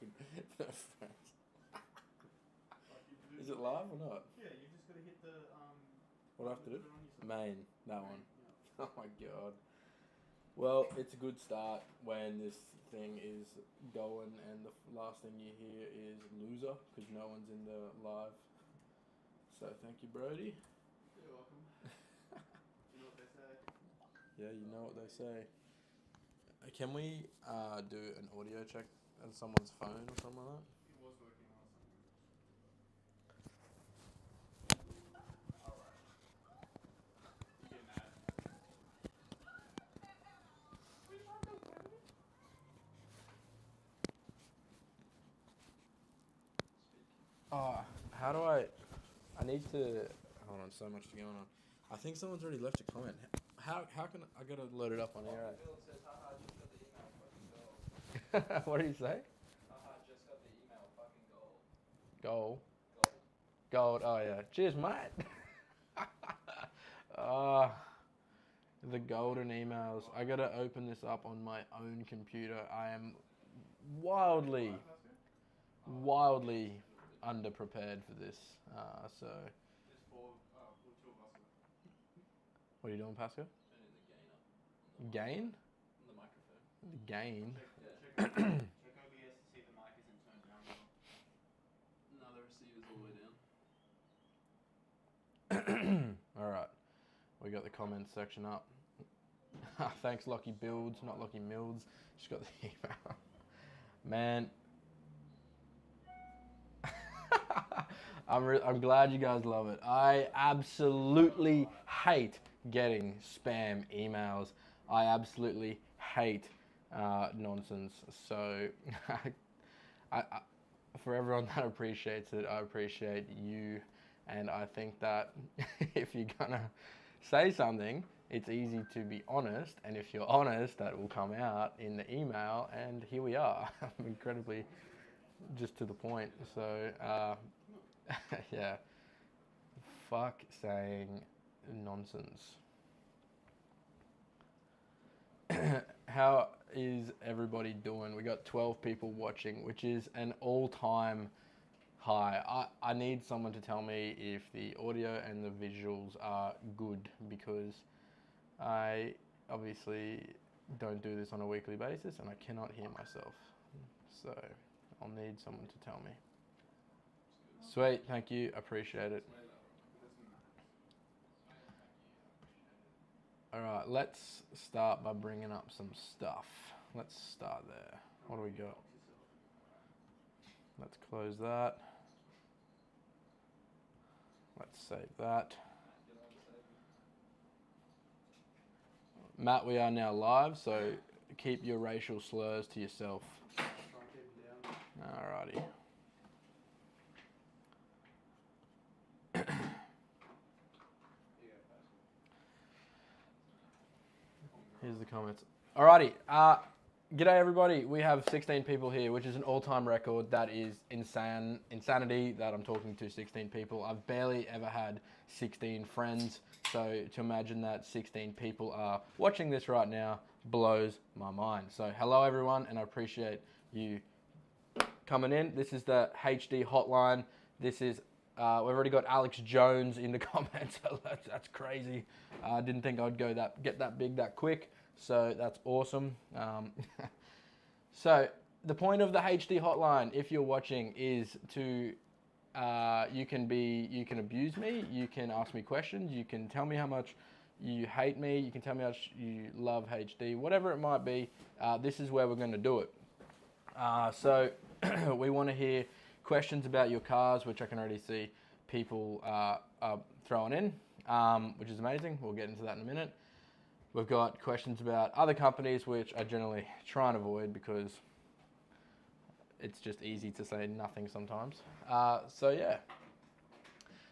fucking friends. Is it live or not? Yeah, you just gotta hit the What do I have to do? put it on yourself. Main, that one. Yeah. Oh my god. Well, it's a good start when this thing is going and the last thing you hear is loser because no one's in the live. So thank you, Brody. You're welcome. You know what they say. Yeah, you know what they say. Can we do an audio check on someone's phone or something like that? It was working last time. You getting that? How do I need to, hold on, so much going on. I think someone's already left a comment. How can I gotta load it up on here? Bill says, haha, just got the email, fucking gold. What did he say? Haha, just got the email, fucking gold. Goal. Gold. Gold. Oh yeah. Cheers, mate. The golden emails. I gotta open this up on my own computer. I am wildly underprepared for this. So. There's four, two of us. What are you doing, Pascal? Turning the gain up. Gain? On the microphone. The gain. Check OBS to see if the mic isn't turned down well. No, the receiver's all the way down. Alright. We got the comments section up. Thanks, Lucky Builds, not Lucky Milds. Just got the email. Man. I'm glad you guys love it. I absolutely hate getting spam emails. I absolutely hate nonsense. So, I, for everyone that appreciates it, I appreciate you. And I think that if you're gonna say something, it's easy to be honest. And if you're honest, that will come out in the email. And here we are. I'm incredibly just to the point. So, yeah. Fuck saying nonsense. How is everybody doing? We got 12 people watching, which is an all-time high. I need someone to tell me if the audio and the visuals are good because I obviously don't do this on a weekly basis and I cannot hear myself. So I'll need someone to tell me. Sweet, thank you, appreciate it. Alright, let's start by bringing up some stuff. Let's start there. What do we got? Let's close that. Let's save that. Matt, we are now live, so keep your racial slurs to yourself. Alrighty. Here's the comments. Alrighty. G'day everybody. We have 16 people here, which is an all-time record. That is insanity that I'm talking to 16 people. I've barely ever had 16 friends. So to imagine that 16 people are watching this right now blows my mind. So hello everyone, and I appreciate you coming in. This is the HD hotline. This is we've already got Alex Jones in the comments. That's crazy. I didn't think I'd get that big that quick. So that's awesome. So the point of the HD hotline, if you're watching, is to you can abuse me. You can ask me questions. You can tell me how much you hate me. You can tell me how much you love HD. Whatever it might be. This is where we're going to do it. So we want to hear questions about your cars, which I can already see people throwing in, which is amazing. We'll get into that in a minute. We've got questions about other companies, which I generally try and avoid because it's just easy to say nothing sometimes. So yeah,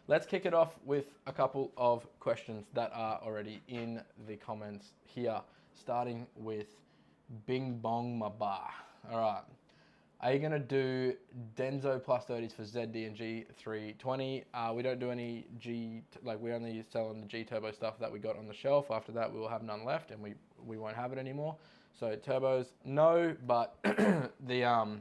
let's kick it off with a couple of questions that are already in the comments here, starting with Bing Bong Maba. All right. Are you going to do Denso plus 30s for ZD and G320? We don't do any we're only selling the G Turbo stuff that we got on the shelf. After that, we will have none left and we won't have it anymore. So turbos, no, but the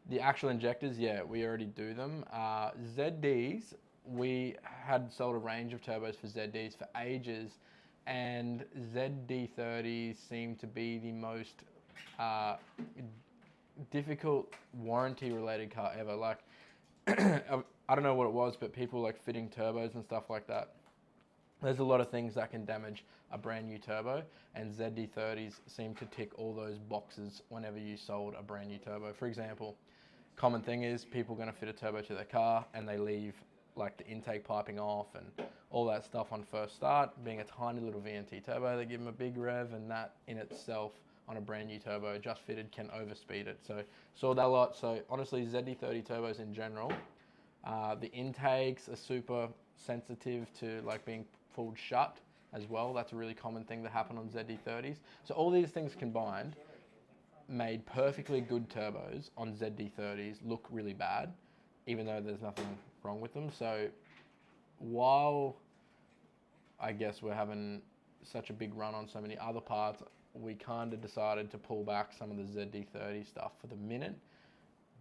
The actual injectors, yeah, we already do them. ZDs, we had sold a range of turbos for ZDs for ages, and ZD30s seem to be the most uh, difficult warranty related car ever. Like, I don't know what it was, but people like fitting turbos and stuff like that. There's a lot of things that can damage a brand new turbo, and ZD30s seem to tick all those boxes whenever you sold a brand new turbo. For example, common thing is people are going to fit a turbo to their car and they leave like the intake piping off and all that stuff on first start. Being a tiny little VNT turbo, they give them a big rev, and that in itself on a brand new turbo just fitted can overspeed it. So saw that a lot. So honestly, ZD30 turbos in general, the intakes are super sensitive to like being pulled shut as well. That's a really common thing that happen on ZD30s. So all these things combined made perfectly good turbos on ZD30s look really bad, even though there's nothing wrong with them. So while I guess we're having such a big run on so many other parts, we kind of decided to pull back some of the ZD30 stuff for the minute,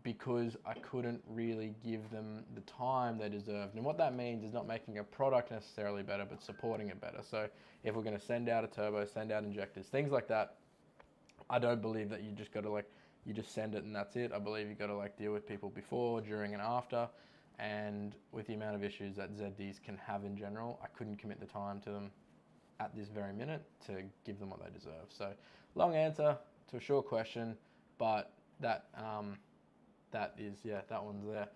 because I couldn't really give them the time they deserved. And what that means is not making a product necessarily better, but supporting it better. So if we're going to send out a turbo, send out injectors, things like that, I don't believe that you just got to you just send it and that's it. I believe you got to deal with people before, during, and after. And with the amount of issues that ZDs can have in general, I couldn't commit the time to them at this very minute to give them what they deserve. So long answer to a short question, but that is, yeah, that one's there.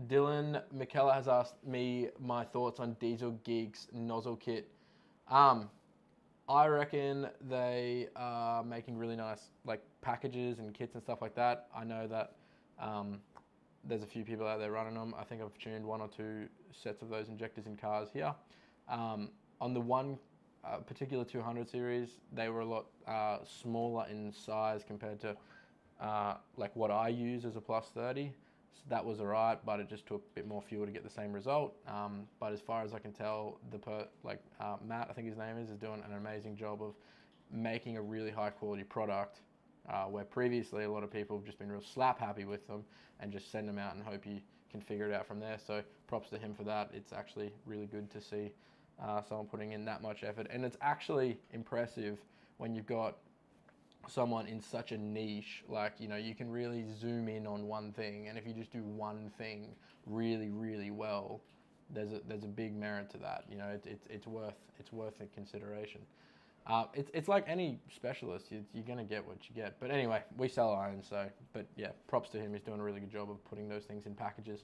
Dylan McKellar has asked me my thoughts on Diesel Geeks nozzle kit. I reckon they are making really nice packages and kits and stuff like that. I know that there's a few people out there running them. I think I've tuned 1 or 2 sets of those injectors in cars here. On the one particular 200 series, they were a lot smaller in size compared to what I use as a plus 30. So that was alright, but it just took a bit more fuel to get the same result. But as far as I can tell, Matt, I think his name is doing an amazing job of making a really high quality product, where previously a lot of people have just been real slap happy with them and just send them out and hope you can figure it out from there. So props to him for that. It's actually really good to see someone putting in that much effort, and it's actually impressive when you've got someone in such a niche. You can really zoom in on one thing, and if you just do one thing really, really well, there's a big merit to that. It's worth a consideration. It's like any specialist, you're gonna get what you get. But anyway, we sell iron, but yeah, props to him. He's doing a really good job of putting those things in packages.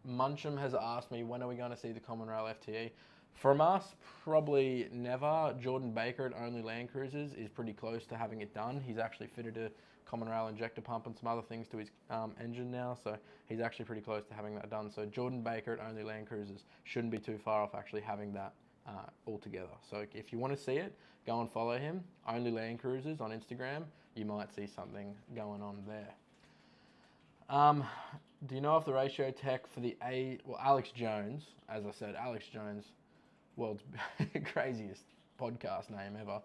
Muncham has asked me, when are we going to see the Common Rail FTE? From us, probably never. Jordan Baker at Only Land Cruisers is pretty close to having it done. He's actually fitted a Common Rail injector pump and some other things to his engine now, so he's actually pretty close to having that done. So Jordan Baker at Only Land Cruisers shouldn't be too far off actually having that all together. So if you want to see it, go and follow him, Only Land Cruisers on Instagram. You might see something going on there. Do you know if the ratio tech for the Alex Jones, as I said, Alex Jones, world's craziest podcast name ever.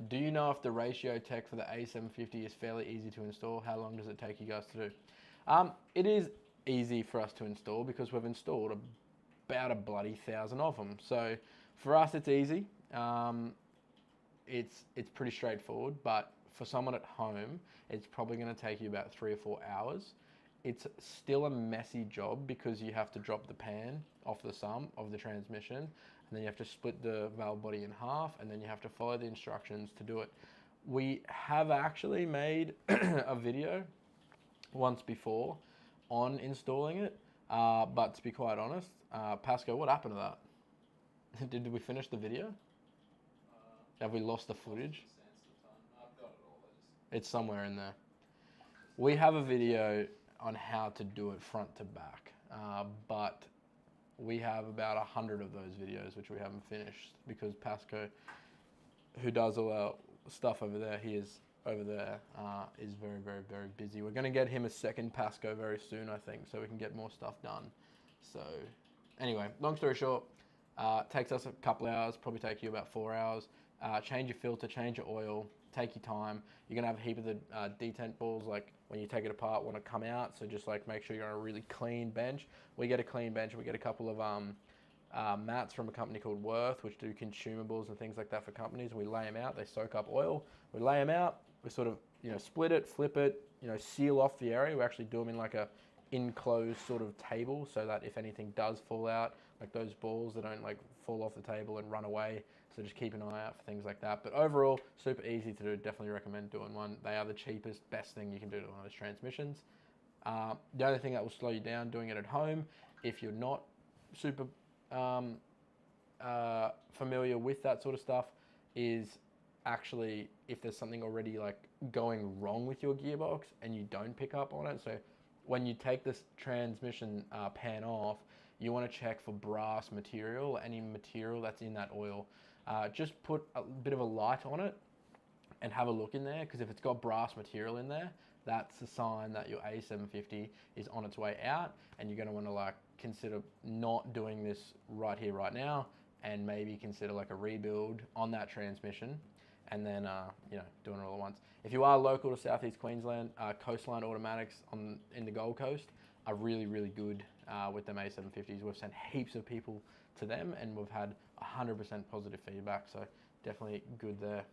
Do you know if the ratio tech for the A750 is fairly easy to install? How long does it take you guys to do? It is easy for us to install because we've installed about a bloody 1,000 of them. So for us, it's easy. It's pretty straightforward, but for someone at home, it's probably going to take you about 3 or 4 hours. It's still a messy job because you have to drop the pan off the sump of the transmission, and then you have to split the valve body in half, and then you have to follow the instructions to do it. We have actually made a video once before on installing it, but to be quite honest, Pasco, what happened to that? Did we finish the video? Have we lost the footage? I've got it all. It's somewhere in there. We have a video on how to do it front to back, but we have about 100 of those videos which we haven't finished because Pasco, who does all our stuff over there, he is over there, is very, very, very busy. We're going to get him a second Pasco very soon, I think, so we can get more stuff done. So anyway, long story short, takes us a couple hours, probably take you about 4 hours. change your filter, change your oil, take your time. You're gonna have a heap of the detent balls, like when you take it apart, want to come out. So just like make sure you're on a really clean bench. We get a clean bench. We get a couple of mats from a company called Worth, which do consumables and things like that for companies. We lay them out. They soak up oil. We lay them out. We sort of split it, flip it, seal off the area. We actually do them in like a enclosed sort of table, so that if anything does fall out, like those balls, they don't like fall off the table and run away. So just keep an eye out for things like that. But overall, super easy to do. Definitely recommend doing one. They are the cheapest, best thing you can do to one of those transmissions. The only thing that will slow you down doing it at home, if you're not super familiar with that sort of stuff, is actually if there's something already like going wrong with your gearbox and you don't pick up on it. So when you take this transmission pan off, you want to check for brass material, any material that's in that oil. Just put a bit of a light on it and have a look in there, because if it's got brass material in there, that's a sign that your A750 is on its way out, and you're going to want to like consider not doing this right here, right now, and maybe consider like a rebuild on that transmission, and then doing it all at once. If you are local to Southeast Queensland, Coastline Automatics in the Gold Coast are really, really good with them A750s. We've sent heaps of people to them, and we've had 100% positive feedback, so definitely good there.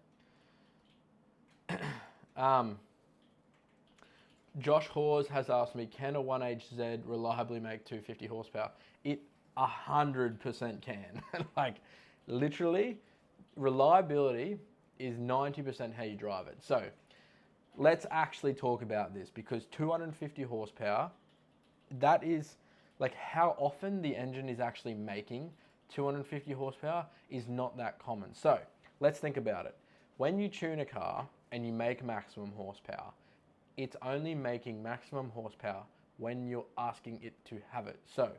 Josh Hawes has asked me, can a 1HZ reliably make 250 horsepower? It 100% can. Like, literally, reliability is 90% how you drive it. So, let's actually talk about this, because 250 horsepower, that is, like, how often the engine is actually making 250 horsepower is not that common. So, let's think about it. When you tune a car and you make maximum horsepower, it's only making maximum horsepower when you're asking it to have it. So,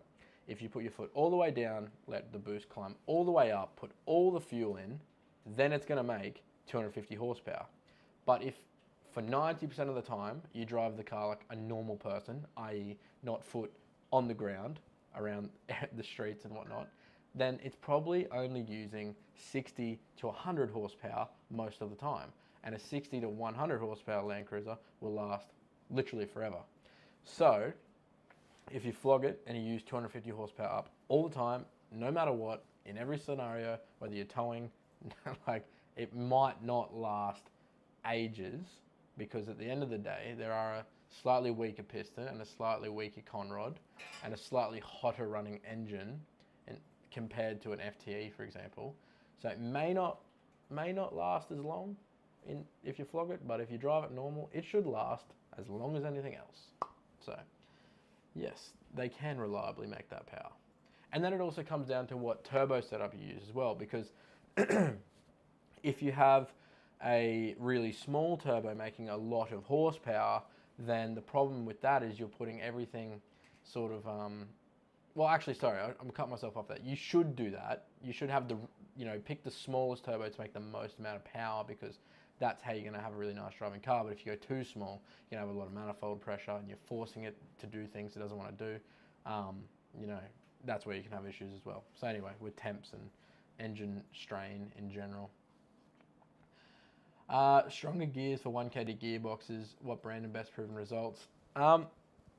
if you put your foot all the way down, let the boost climb all the way up, put all the fuel in, then it's going to make 250 horsepower. But if for 90% of the time you drive the car like a normal person, i.e. not foot on the ground around the streets and whatnot, then it's probably only using 60 to 100 horsepower most of the time. And a 60 to 100 horsepower Land Cruiser will last literally forever. So, if you flog it and you use 250 horsepower up all the time, no matter what, in every scenario, whether you're towing, like, it might not last ages, because at the end of the day, there are a slightly weaker piston and a slightly weaker conrod and a slightly hotter running engine compared to an FTE, for example. So it may not last as long if you flog it, but if you drive it normal, it should last as long as anything else. So yes, they can reliably make that power. And then it also comes down to what turbo setup you use as well, because if you have a really small turbo making a lot of horsepower, then the problem with that is you're putting everything sort of, well, actually, sorry, I'm cutting myself off there. You should do that. You should have pick the smallest turbo to make the most amount of power, because that's how you're going to have a really nice driving car. But if you go too small, you're going to have a lot of manifold pressure and you're forcing it to do things it doesn't want to do. That's where you can have issues as well. So anyway, with temps and engine strain in general. Stronger gears for 1KD gearboxes. What brand and best proven results?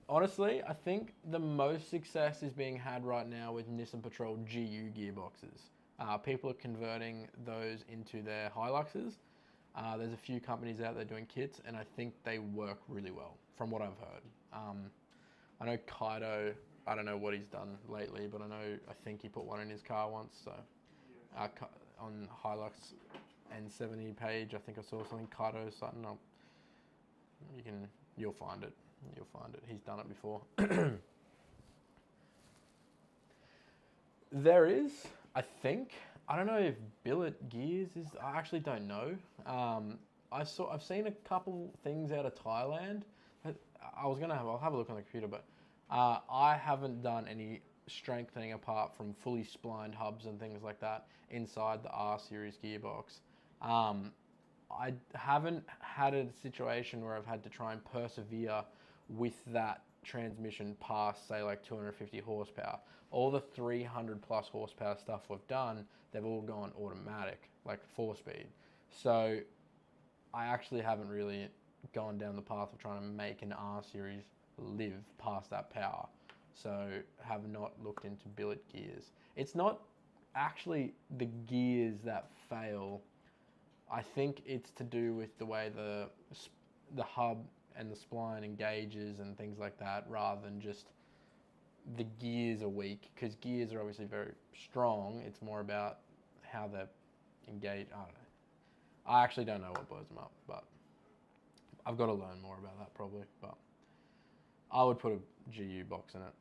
Honestly, I think the most success is being had right now with Nissan Patrol GU gearboxes. People are converting those into their Hiluxes. There's a few companies out there doing kits, and I think they work really well, from what I've heard. I know Kaido, I don't know what he's done lately, but I think he put one in his car once. So on Hilux N70 page, I think I saw something, Kaido something. You'll find it. You'll find it. He's done it before. There is, I think, I don't know if billet gears is, I actually don't know. I've seen a couple things out of Thailand. I'll have a look on the computer, but I haven't done any strengthening apart from fully splined hubs and things like that inside the R series gearbox. I haven't had a situation where I've had to try and persevere with that transmission past, say, like 250 horsepower. All the 300 plus horsepower stuff we've done, they've all gone automatic, like 4-speed. So I actually haven't really gone down the path of trying to make an R series live past that power. So have not looked into billet gears. It's not actually the gears that fail. I think it's to do with the way the hub and the spline engages and things like that, rather than just the gears are weak, because gears are obviously very strong. It's more about how they're engaged. I don't know. I actually don't know what blows them up, but I've got to learn more about that probably. But I would put a GU box in it.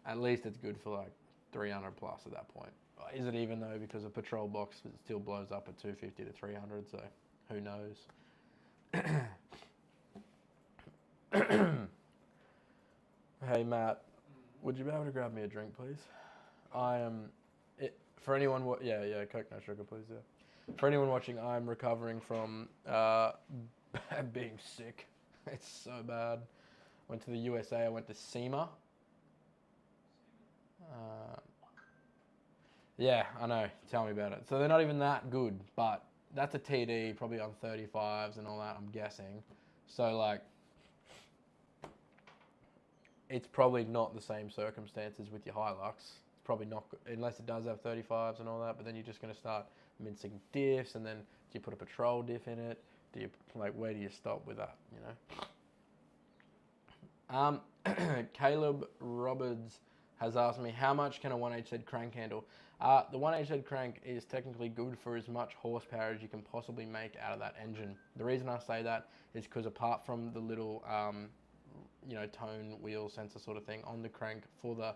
At least it's good for like 300 plus at that point. Is it even though, because a patrol box it still blows up at 250 to 300, so who knows. Hey Matt, would you be able to grab me a drink, please? I am. For anyone, yeah, Coke, no sugar, please. Yeah. For anyone watching, I'm recovering from being sick. It's so bad. Went to the USA. I went to SEMA. Yeah, I know. Tell me about it. So they're not even that good, but that's a TD, probably on 35s and all that, I'm guessing. So, like, it's probably not the same circumstances with your Hilux. It's probably not, unless it does have 35s and all that, but then you're just going to start mincing diffs, and then do you put a patrol diff in it? Do you, like, where do you stop with that, you know? Caleb Roberts has asked me, how much can a 1HZ crank handle? The 1HZ crank is technically good for as much horsepower as you can possibly make out of that engine. The reason I say that is because apart from the little, tone wheel sensor sort of thing on the crank for the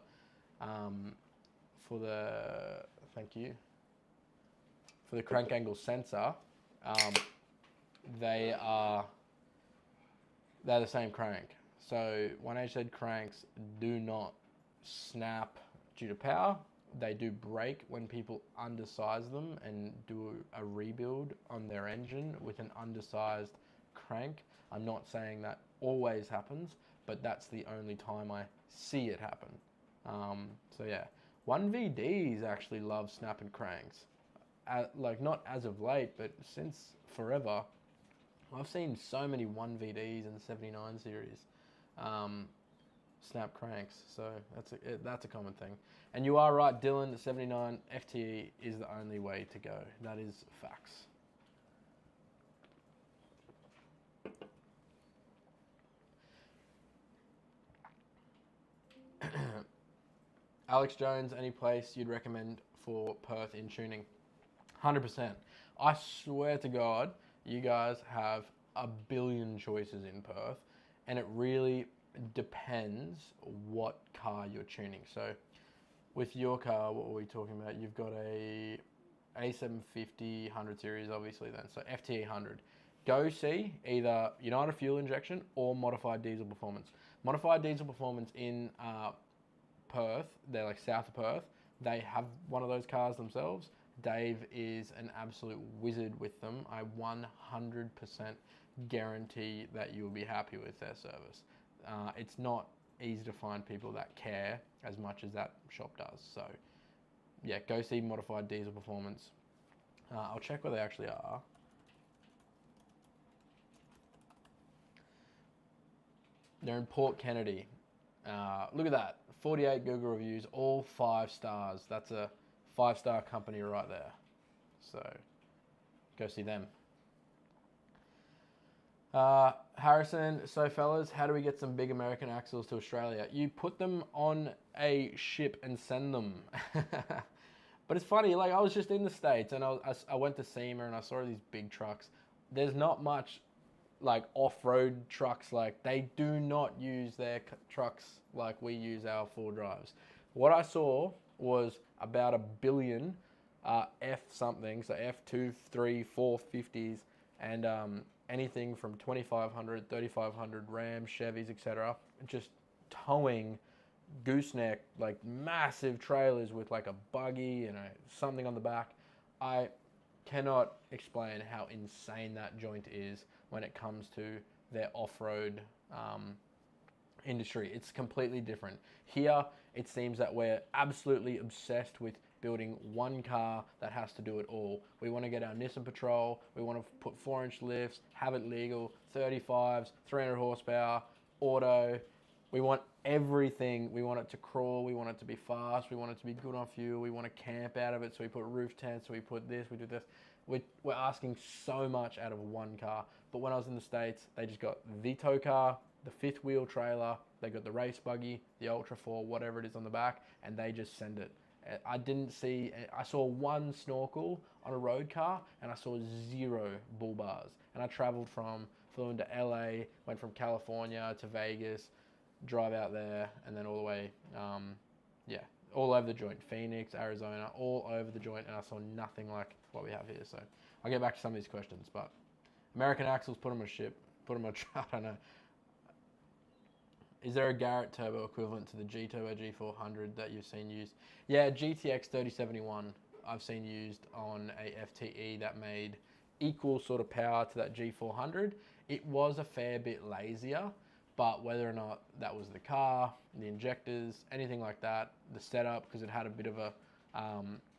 crank angle sensor, they're the same crank. So 1HZ cranks do not snap due to power. They do break when people undersize them and do a rebuild on their engine with an undersized crank. I'm not saying that always happens, but that's the only time I see it happen. So yeah, 1VDs actually love snapping cranks. Like, not as of late, but since forever. I've seen so many 1VDs in the 79 series snap cranks, so that's a common thing. And you are right, Dylan, the 79 FTE is the only way to go. That is facts. Alex Jones, any place you'd recommend for Perth in tuning? 100%. I swear to God, you guys have a billion choices in Perth, and it really depends what car you're tuning. So with your car, what were we talking about? You've got a A750 100 series, obviously then. So FTE 100. Go see either United Fuel Injection or Modified Diesel Performance. Modified Diesel Performance in Perth, they're like south of Perth. They have one of those cars themselves. Dave is an absolute wizard with them. I 100% guarantee that you will be happy with their service. It's not easy to find people that care as much as that shop does. So yeah, go see Modified Diesel Performance. I'll check where they actually are. They're in Port Kennedy. Look at that, 48 Google reviews, all 5 stars. That's a 5-star company right there. So go see them. Harrison, so fellas, how do we get some big American axles to Australia? You put them on a ship and send them. But it's funny, like, I was just in the States and I went to SEMA and I saw these big trucks. There's not much like off-road trucks. Like, they do not use their trucks like we use our 4-drives. What I saw was about 1 billion F something, so F2, 3, 4, 50s, and anything from 2500, 3500 Rams, Chevys, etc., just towing gooseneck, like massive trailers with like a buggy and something on the back. I cannot explain how insane that joint is when it comes to their off-road industry. It's completely different. Here, it seems that we're absolutely obsessed with building one car that has to do it all. We want to get our Nissan Patrol, we want to put 4-inch lifts, have it legal, 35s, 300 horsepower, auto. We want everything. We want it to crawl, we want it to be fast, we want it to be good on fuel, we want to camp out of it, so we put roof tents, so we put this, we do this. We're asking so much out of one car. But when I was in the States, they just got the tow car, the 5th wheel trailer, they got the race buggy, the Ultra 4, whatever it is on the back, and they just send it. I saw one snorkel on a road car, and I saw 0 bull bars. And I flew into LA, went from California to Vegas, drive out there, and then all the way, all over the joint. Phoenix, Arizona, all over the joint, and I saw nothing like what we have here. So I'll get back to some of these questions, but American Axles, put them on a ship, put them on I don't know. Is there a Garrett turbo equivalent to the G-Turbo G400 that you've seen used? Yeah, GTX 3071 I've seen used on a FTE that made equal sort of power to that G400. It was a fair bit lazier, but whether or not that was the car, the injectors, anything like that, the setup, because it had a bit of a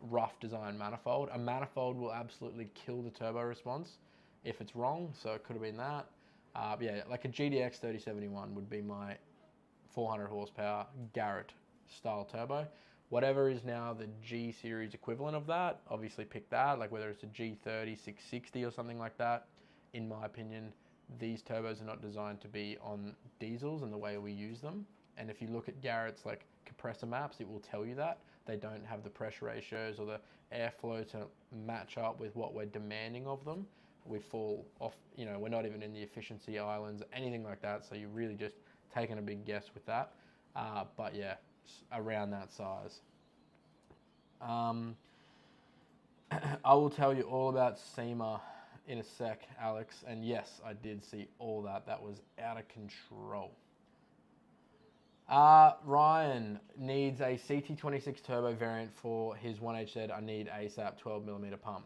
rough design manifold. A manifold will absolutely kill the turbo response if it's wrong, so it could have been that. Yeah, like a GTX 3071 would be my 400 horsepower Garrett style turbo. Whatever is now the G series equivalent of that, obviously pick that, like whether it's a G30 660 or something like that. In my opinion, these turbos are not designed to be on diesels and the way we use them. And if you look at Garrett's like compressor maps, it will tell you that. They don't have the pressure ratios or the airflow to match up with what we're demanding of them. We fall off, we're not even in the efficiency islands, anything like that. So you're really just taking a big guess with that. But yeah, around that size. I will tell you all about SEMA in a sec, Alex. And yes, I did see all that. That was out of control. Ryan needs a CT26 turbo variant for his 1HZ. I need ASAP 12mm pump.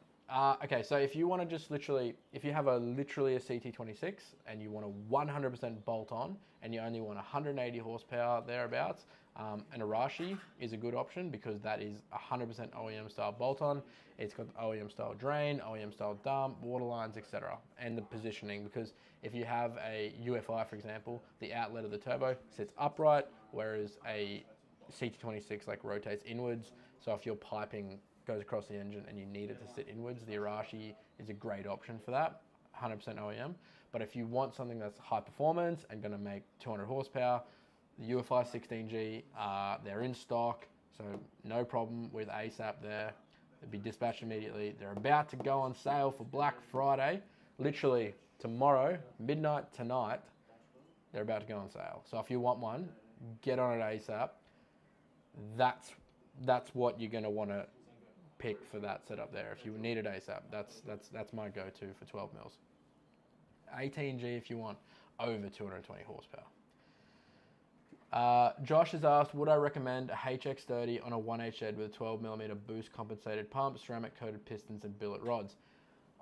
Okay, so if you want to just if you have literally a CT26 and you want to 100% bolt on and you only want 180 horsepower thereabouts, an Arashi is a good option because that is 100% OEM style bolt on. It's got OEM style drain, OEM style dump, water lines, etc. And the positioning, because if you have a UFI, for example, the outlet of the turbo sits upright, whereas a CT26 like rotates inwards. So if your piping goes across the engine and you need it to sit inwards, the Arashi is a great option for that, 100% OEM. But if you want something that's high performance and going to make 200 horsepower, the UFI 16G, they're in stock, so no problem with ASAP there. They'll be dispatched immediately. They're about to go on sale for Black Friday. Literally tomorrow, midnight tonight, they're about to go on sale. So if you want one, get on it ASAP. That's what you're going to want to pick for that setup there. If you need it ASAP, that's my go-to for 12 mils. 18G if you want over 220 horsepower. Josh has asked, would I recommend a HX30 on a 1HZ with a 12mm boost compensated pump, ceramic coated pistons and billet rods?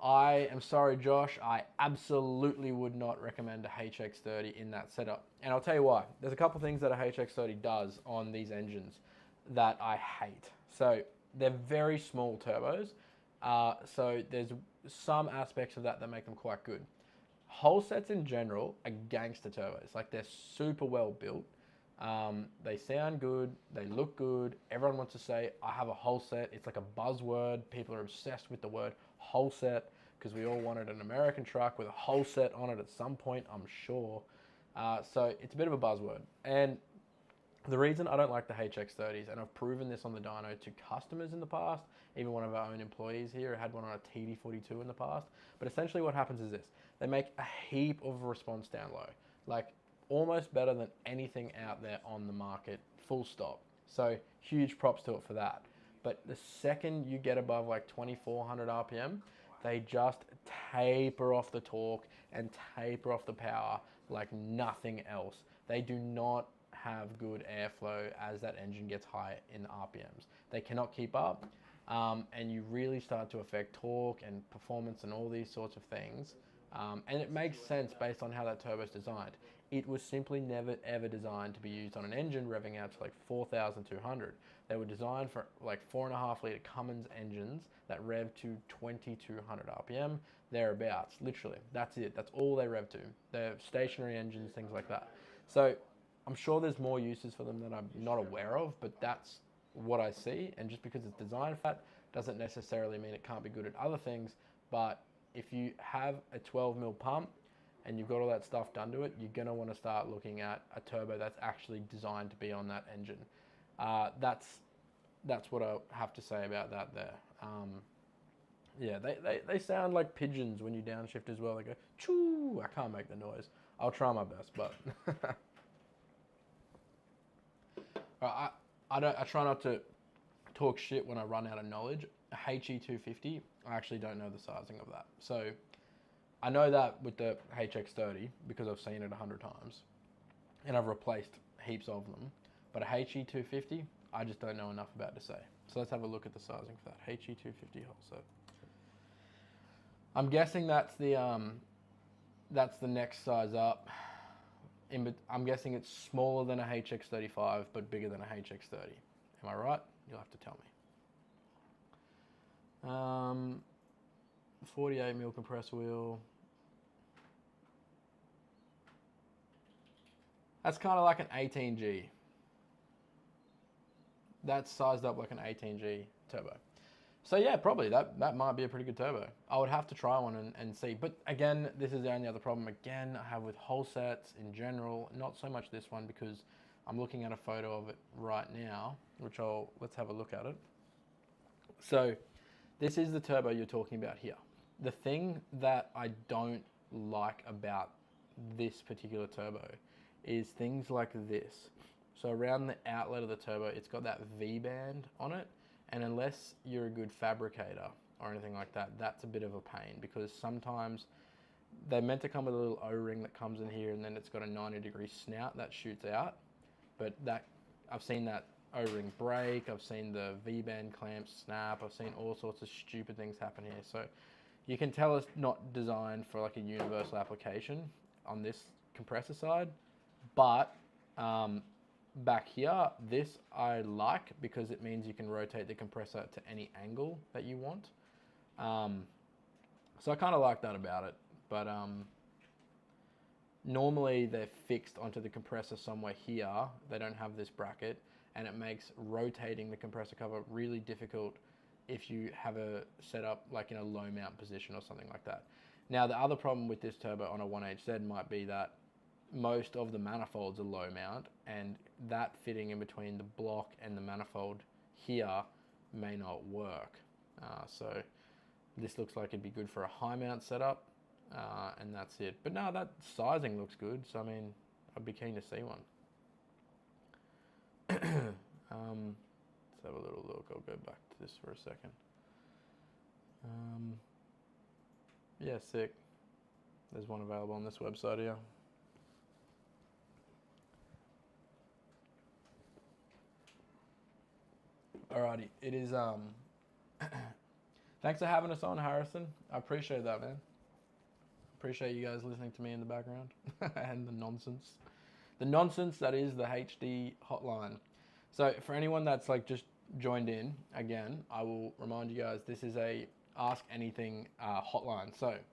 I am sorry, Josh, I absolutely would not recommend a HX30 in that setup. And I'll tell you why. There's a couple things that a HX30 does on these engines that I hate. So they're very small turbos. So there's some aspects of that make them quite good. Hull sets in general are gangster turbos. Like they're super well built. They sound good, they look good, everyone wants to say, I have a hull set. It's like a buzzword. People are obsessed with the word hull set because we all wanted an American truck with a hull set on it at some point, I'm sure. So it's a bit of a buzzword. And the reason I don't like the HX30s, and I've proven this on the dyno to customers in the past, even one of our own employees here had one on a TD42 in the past, but essentially what happens is this. They make a heap of response down low. Like, almost better than anything out there on the market, full stop. So huge props to it for that. But the second you get above like 2400 RPM, they just taper off the torque and taper off the power like nothing else. They do not have good airflow as that engine gets high in RPMs. They cannot keep up, and you really start to affect torque and performance and all these sorts of things. And it makes sense based on how that turbo is designed. it was simply never ever designed to be used on an engine revving out to like 4,200. They were designed for like 4.5 litre Cummins engines that rev to 2,200 RPM, thereabouts, literally. That's it. That's all they rev to. They're stationary engines, things like that. So I'm sure there's more uses for them that I'm not aware of, but that's what I see. And just because it's designed for that doesn't necessarily mean it can't be good at other things. But if you have a 12 mil pump and you've got all that stuff done to it, you're going to want to start looking at a turbo that's actually designed to be on that engine. That's what I have to say about that there. Yeah, they sound like pigeons when you downshift as well. They go, choo. I can't make the noise. I'll try my best, but I try not to talk shit when I run out of knowledge. A HE250, I actually don't know the sizing of that. So I know that with the HX30 because I've seen it 100 times and I've replaced heaps of them. But a HE250, I just don't know enough about to say. So let's have a look at the sizing for that. HE250 Holset. I'm guessing that's the next size up. I'm guessing it's smaller than a HX35 but bigger than a HX30. Am I right? You'll have to tell me. 48 mil compressor wheel. That's kind of like an 18G. That's sized up like an 18G turbo. So yeah, probably that might be a pretty good turbo. I would have to try one and see. But again, this is the only other problem again I have with Holsets in general. Not so much this one because I'm looking at a photo of it right now, which let's have a look at it. So this is the turbo you're talking about here. The thing that I don't like about this particular turbo is things like this. So around the outlet of the turbo, it's got that V-band on it. And unless you're a good fabricator or anything like that, that's a bit of a pain because sometimes they're meant to come with a little O-ring that comes in here and then it's got a 90-degree snout that shoots out. But I've seen that O-ring break, I've seen the V-band clamp snap, I've seen all sorts of stupid things happen here. So you can tell it's not designed for like a universal application on this compressor side, but back here, this I like because it means you can rotate the compressor to any angle that you want. So I kind of like that about it, but normally they're fixed onto the compressor somewhere here. They don't have this bracket, and it makes rotating the compressor cover really difficult if you have a setup like in a low mount position or something like that. Now the other problem with this turbo on a 1HZ might be that most of the manifolds are low mount, and that fitting in between the block and the manifold here may not work. So this looks like it'd be good for a high mount setup, and that's it. But no, that sizing looks good, so I mean, I'd be keen to see one. Let's have a little look. I'll go back to this for a second. Yeah, sick. There's one available on this website here. Alrighty, it is, thanks for having us on, Harrison. I appreciate that, man. Appreciate you guys listening to me in the background and the nonsense. The nonsense that is the HD hotline. So for anyone that's like just joined in, again, I will remind you guys, this is a Ask Anything hotline. So it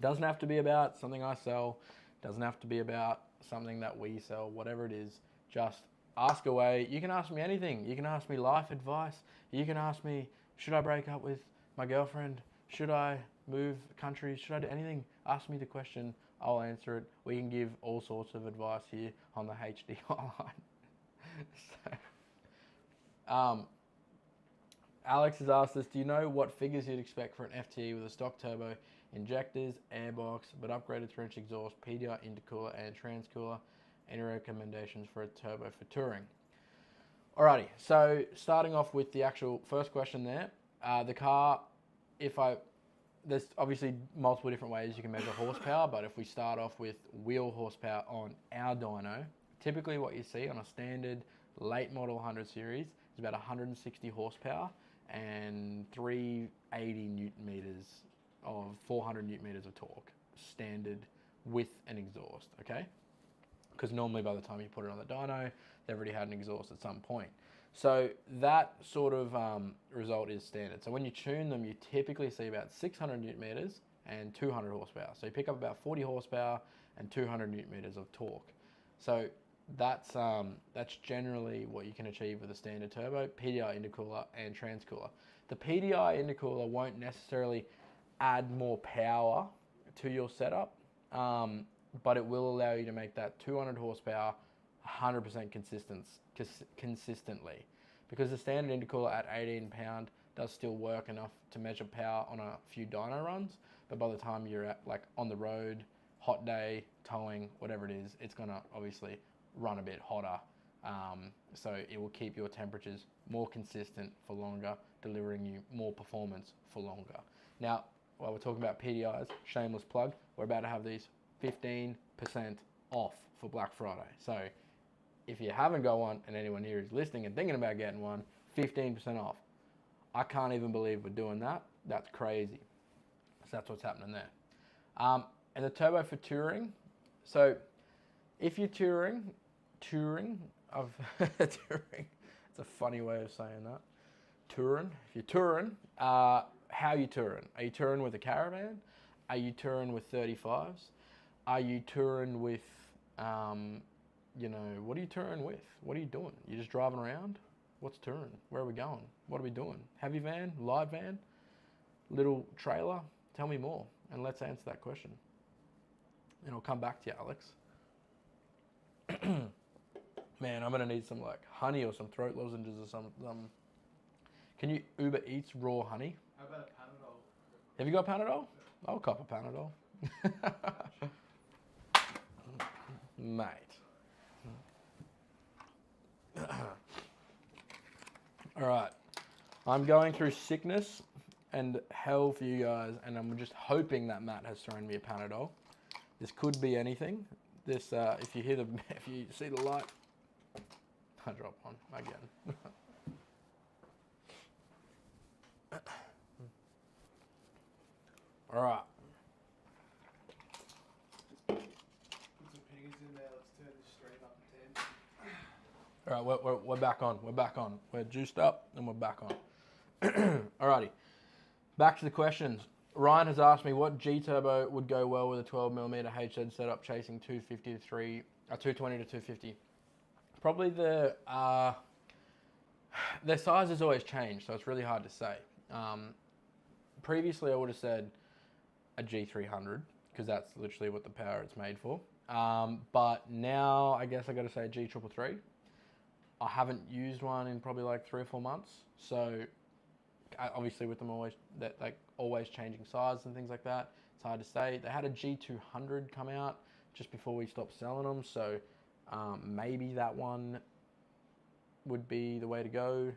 doesn't have to be about something I sell, doesn't have to be about something that we sell, whatever it is, just ask away. You can ask me anything. You can ask me life advice. You can ask me, should I break up with my girlfriend? Should I move countries? Should I do anything? Ask me the question. I'll answer it. We can give all sorts of advice here on the HD hotline. So, Alex has asked us, do you know what figures you'd expect for an FTE with a stock turbo, injectors, airbox, but upgraded 3-inch exhaust, PDI intercooler and transcooler? Any recommendations for a turbo for touring? Alrighty, so starting off with the actual first question there. The car, there's obviously multiple different ways you can measure horsepower, but if we start off with wheel horsepower on our dyno, typically what you see on a standard late model 100 series is about 160 horsepower and 380 newton meters of 400 newton meters of torque, standard with an exhaust, okay? because normally by the time you put it on the dyno, they've already had an exhaust at some point. So that sort of result is standard. So when you tune them, you typically see about 600 newton meters and 200 horsepower. So you pick up about 40 horsepower and 200 newton meters of torque. So that's generally what you can achieve with a standard turbo, PDI intercooler and transcooler. The PDI intercooler won't necessarily add more power to your setup, but it will allow you to make that 200 horsepower 100% consistently, because the standard intercooler at 18 pound does still work enough to measure power on a few dyno runs, but by the time you're at like on the road, hot day, towing, whatever it is, it's gonna obviously run a bit hotter, so it will keep your temperatures more consistent for longer, delivering you more performance for longer. Now, while we're talking about PDIs, shameless plug, we're about to have these 15% off for Black Friday. So if you haven't got one, and anyone here is listening and thinking about getting one, 15% off. I can't even believe we're doing that. That's crazy. So that's what's happening there. And the turbo for touring. So if you're touring, it's a funny way of saying that. Touring. If you're touring, how are you touring? Are you touring with a caravan? Are you touring with 35s? Are you touring with, what are you touring with? What are you doing? You just driving around? What's touring? Where are we going? What are we doing? Heavy van? Light van? Little trailer? Tell me more, and let's answer that question. And I'll come back to you, Alex. Man, I'm gonna need some like honey or some throat lozenges or some. Can you Uber Eats raw honey? How about a Panadol? Have you got Panadol? I'll cop a Panadol. Mate. All right. I'm going through sickness and hell for you guys, and I'm just hoping that Matt has thrown me a Panadol. This could be anything. This, if you see the light, I drop one again. All right. Put some pennies in there. Let's turn this straight up to 10. All right, we're back on. We're back on. We're juiced up and we're back on. Alrighty. Back to the questions. Ryan has asked me what G turbo would go well with a 12mm HZ setup chasing 220 to 250. Probably their size has always changed, so it's really hard to say. Previously, I would have said a G300 because that's literally what the power it's made for. But now I guess I got to say a G333. I haven't used one in probably like 3 or 4 months, so obviously with them always changing size and things like that, it's hard to say. They had a G200 come out just before we stopped selling them, so maybe that one would be the way to go.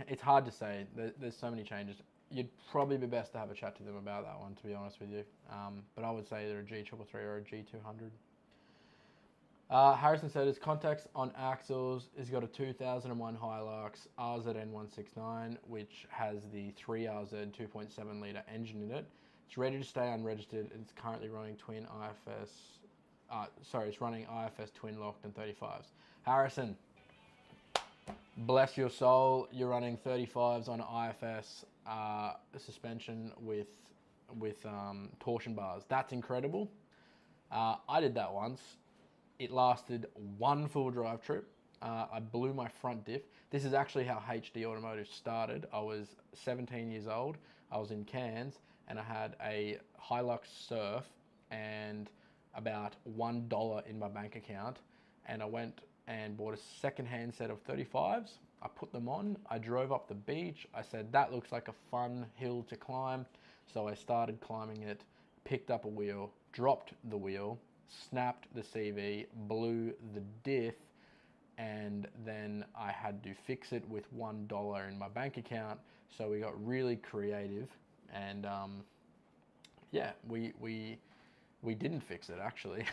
It's hard to say. There's so many changes. You'd probably be best to have a chat to them about that one, to be honest with you. But I would say either a G333 or a G200. Harrison said his contacts on axles. He's got a 2001 Hilux RZN169, which has the 3RZ 2.7 litre engine in it. It's ready to stay unregistered. It's currently running it's running IFS twin locked and 35s. Harrison, bless your soul. You're running 35s on IFS suspension with torsion bars. That's incredible. I did that once. It lasted one full drive trip. I blew my front diff. This is actually how HD Automotive started. I was 17 years old. I was in Cairns and I had a Hilux Surf and about $1 in my bank account. And I went and bought a second-hand set of 35s. I put them on. I drove up the beach. I said, that looks like a fun hill to climb. So I started climbing it, picked up a wheel, dropped the wheel, snapped the CV, blew the diff, and then I had to fix it with $1 in my bank account. So we got really creative, and we didn't fix it actually.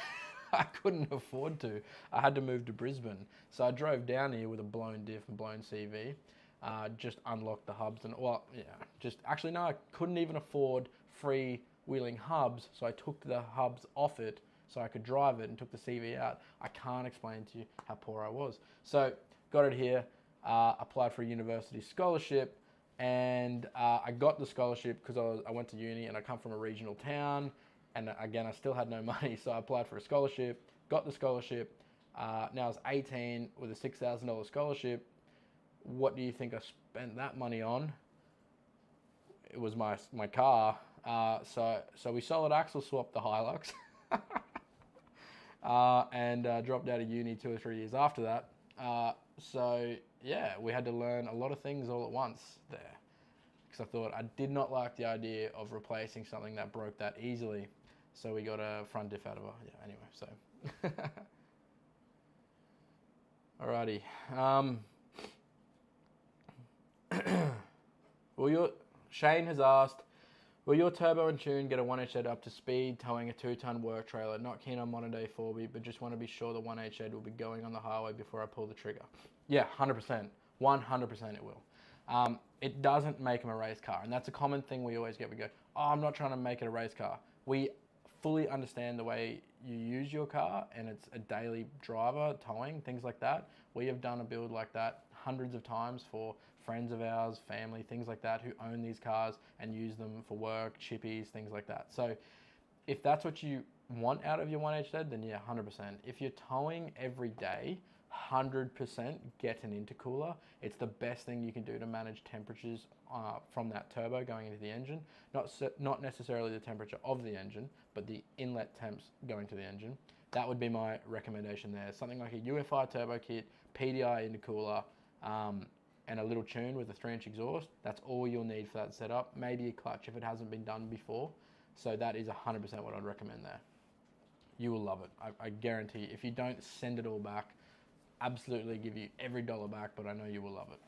I couldn't afford to. I had to move to Brisbane, so I drove down here with a blown diff and blown CV. Just unlocked the hubs and I couldn't even afford free wheeling hubs, so I took the hubs off it so I could drive it and took the CV out. I can't explain to you how poor I was. So got it here, applied for a university scholarship, and I got the scholarship because I went to uni and I come from a regional town, and again I still had no money, so I applied for a scholarship, got the scholarship. Now I was 18 with a $6,000 scholarship. What do you think I spent that money on? It was my car. So we solid axle swapped the Hilux, and dropped out of uni 2 or 3 years after that. So yeah, we had to learn a lot of things all at once there, because I thought I did not like the idea of replacing something that broke that easily. So we got a front diff out of it. Yeah. Anyway, so. Alrighty. Shane has asked, will your turbo and tune get a 1H up to speed towing a 2-ton work trailer? Not keen on modern day 4B, but just want to be sure the 1H will be going on the highway before I pull the trigger. Yeah, 100%. 100% it will. It doesn't make them a race car, and that's a common thing we always get. We go, oh, I'm not trying to make it a race car. We fully understand the way you use your car, and it's a daily driver, towing, things like that. We have done a build like that hundreds of times for friends of ours, family, things like that, who own these cars and use them for work, chippies, things like that. So if that's what you want out of your 1H, then yeah, 100%. If you're towing every day, 100% get an intercooler. It's the best thing you can do to manage temperatures from that turbo going into the engine. Not necessarily the temperature of the engine, but the inlet temps going to the engine. That would be my recommendation there. Something like a UFI turbo kit, PDI intercooler, and a little tune with a 3-inch exhaust. That's all you'll need for that setup. Maybe a clutch if it hasn't been done before. So that is 100% what I'd recommend there. You will love it. I guarantee. If you don't send it all back, absolutely give you every dollar back, but I know you will love it.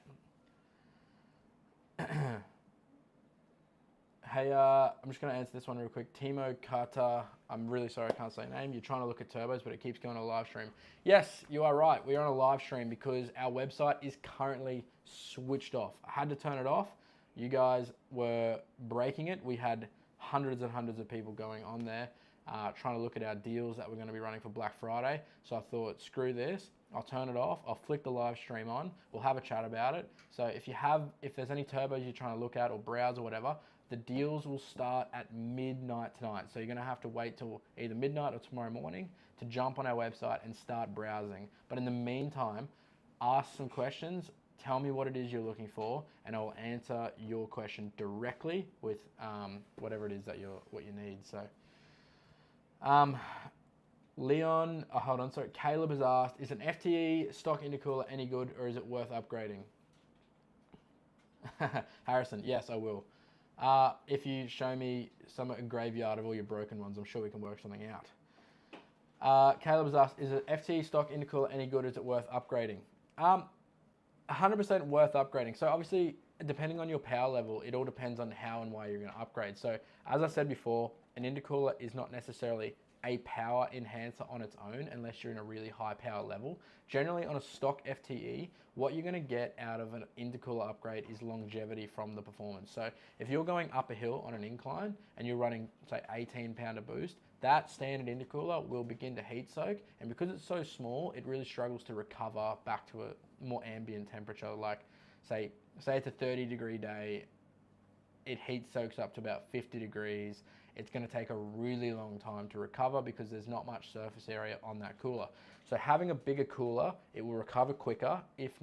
Hey, I'm just going to answer this one real quick. Timo Carter, I'm really sorry I can't say your name. You're trying to look at turbos, but it keeps going to a live stream. Yes, you are right. We are on a live stream because our website is currently switched off. I had to turn it off. You guys were breaking it. We had hundreds and hundreds of people going on there trying to look at our deals that we're going to be running for Black Friday. So I thought, screw this. I'll turn it off. I'll flick the live stream on. We'll have a chat about it. So if there's any turbos you're trying to look at or browse or whatever, the deals will start at midnight tonight. So you're going to have to wait till either midnight or tomorrow morning to jump on our website and start browsing. But in the meantime, ask some questions. Tell me what it is you're looking for, and I'll answer your question directly with whatever it is that what you need. So, Leon, hold on, sorry. Caleb has asked, is an FTE stock intercooler any good, or is it worth upgrading? Harrison, yes, I will. If you show me a graveyard of all your broken ones, I'm sure we can work something out. Caleb has asked, is an FTE stock intercooler any good, or is it worth upgrading? 100% worth upgrading. So obviously, depending on your power level, it all depends on how and why you're going to upgrade. So as I said before, an intercooler is not necessarily a power enhancer on its own unless you're in a really high power level. Generally on a stock FTE, what you're going to get out of an intercooler upgrade is longevity from the performance. So if you're going up a hill on an incline and you're running, say, 18-pounder boost, that standard intercooler will begin to heat soak, and because it's so small, it really struggles to recover back to a more ambient temperature. Like say it's a 30-degree day, it heat soaks up to about 50 degrees. It's going to take a really long time to recover because there's not much surface area on that cooler. So having a bigger cooler, it will recover quicker. If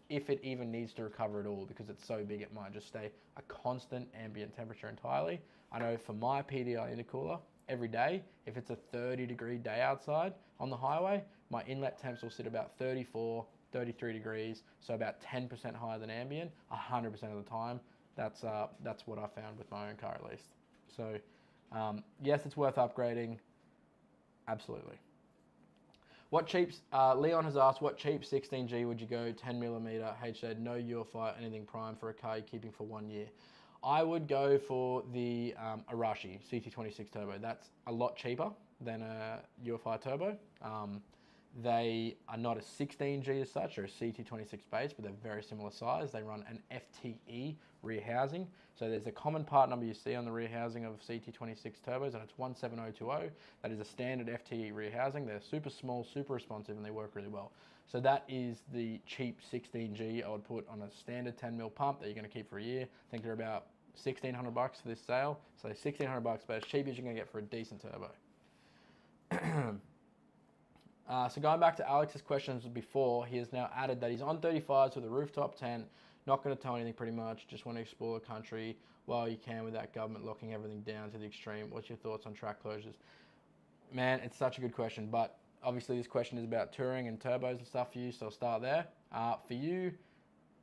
it even needs to recover at all, because it's so big, it might just stay a constant ambient temperature entirely. I know for my PDI intercooler, every day, if it's a 30-degree day outside on the highway, my inlet temps will sit about 34, 33 degrees, so about 10% higher than ambient, 100% of the time. That's what I found with my own car at least. So yes, it's worth upgrading, absolutely. What cheaps, Leon has asked, what cheap 16G would you go, 10mm, HZ, no UFI, anything prime for a car you're keeping for 1 year? I would go for the Arashi CT26 Turbo. That's a lot cheaper than a UFI Turbo. They are not a 16G as such, or a CT26 base, but they're very similar size. They run an FTE rear housing. So there's a common part number you see on the rear housing of CT26 turbos, and it's 17020. That is a standard FTE rear housing. They're super small, super responsive, and they work really well. So that is the cheap 16G I would put on a standard 10mm pump that you're going to keep for a year. I think they're about $1,600 for this sale. So $1,600, but as cheap as you're going to get for a decent turbo. So going back to Alex's questions before, he has now added that he's on 35s with a rooftop tent, not going to tow anything pretty much, just want to explore the country while you can without government locking everything down to the extreme. What's your thoughts on track closures? Man, it's such a good question, but obviously this question is about touring and turbos and stuff for you, so I'll start there. For you,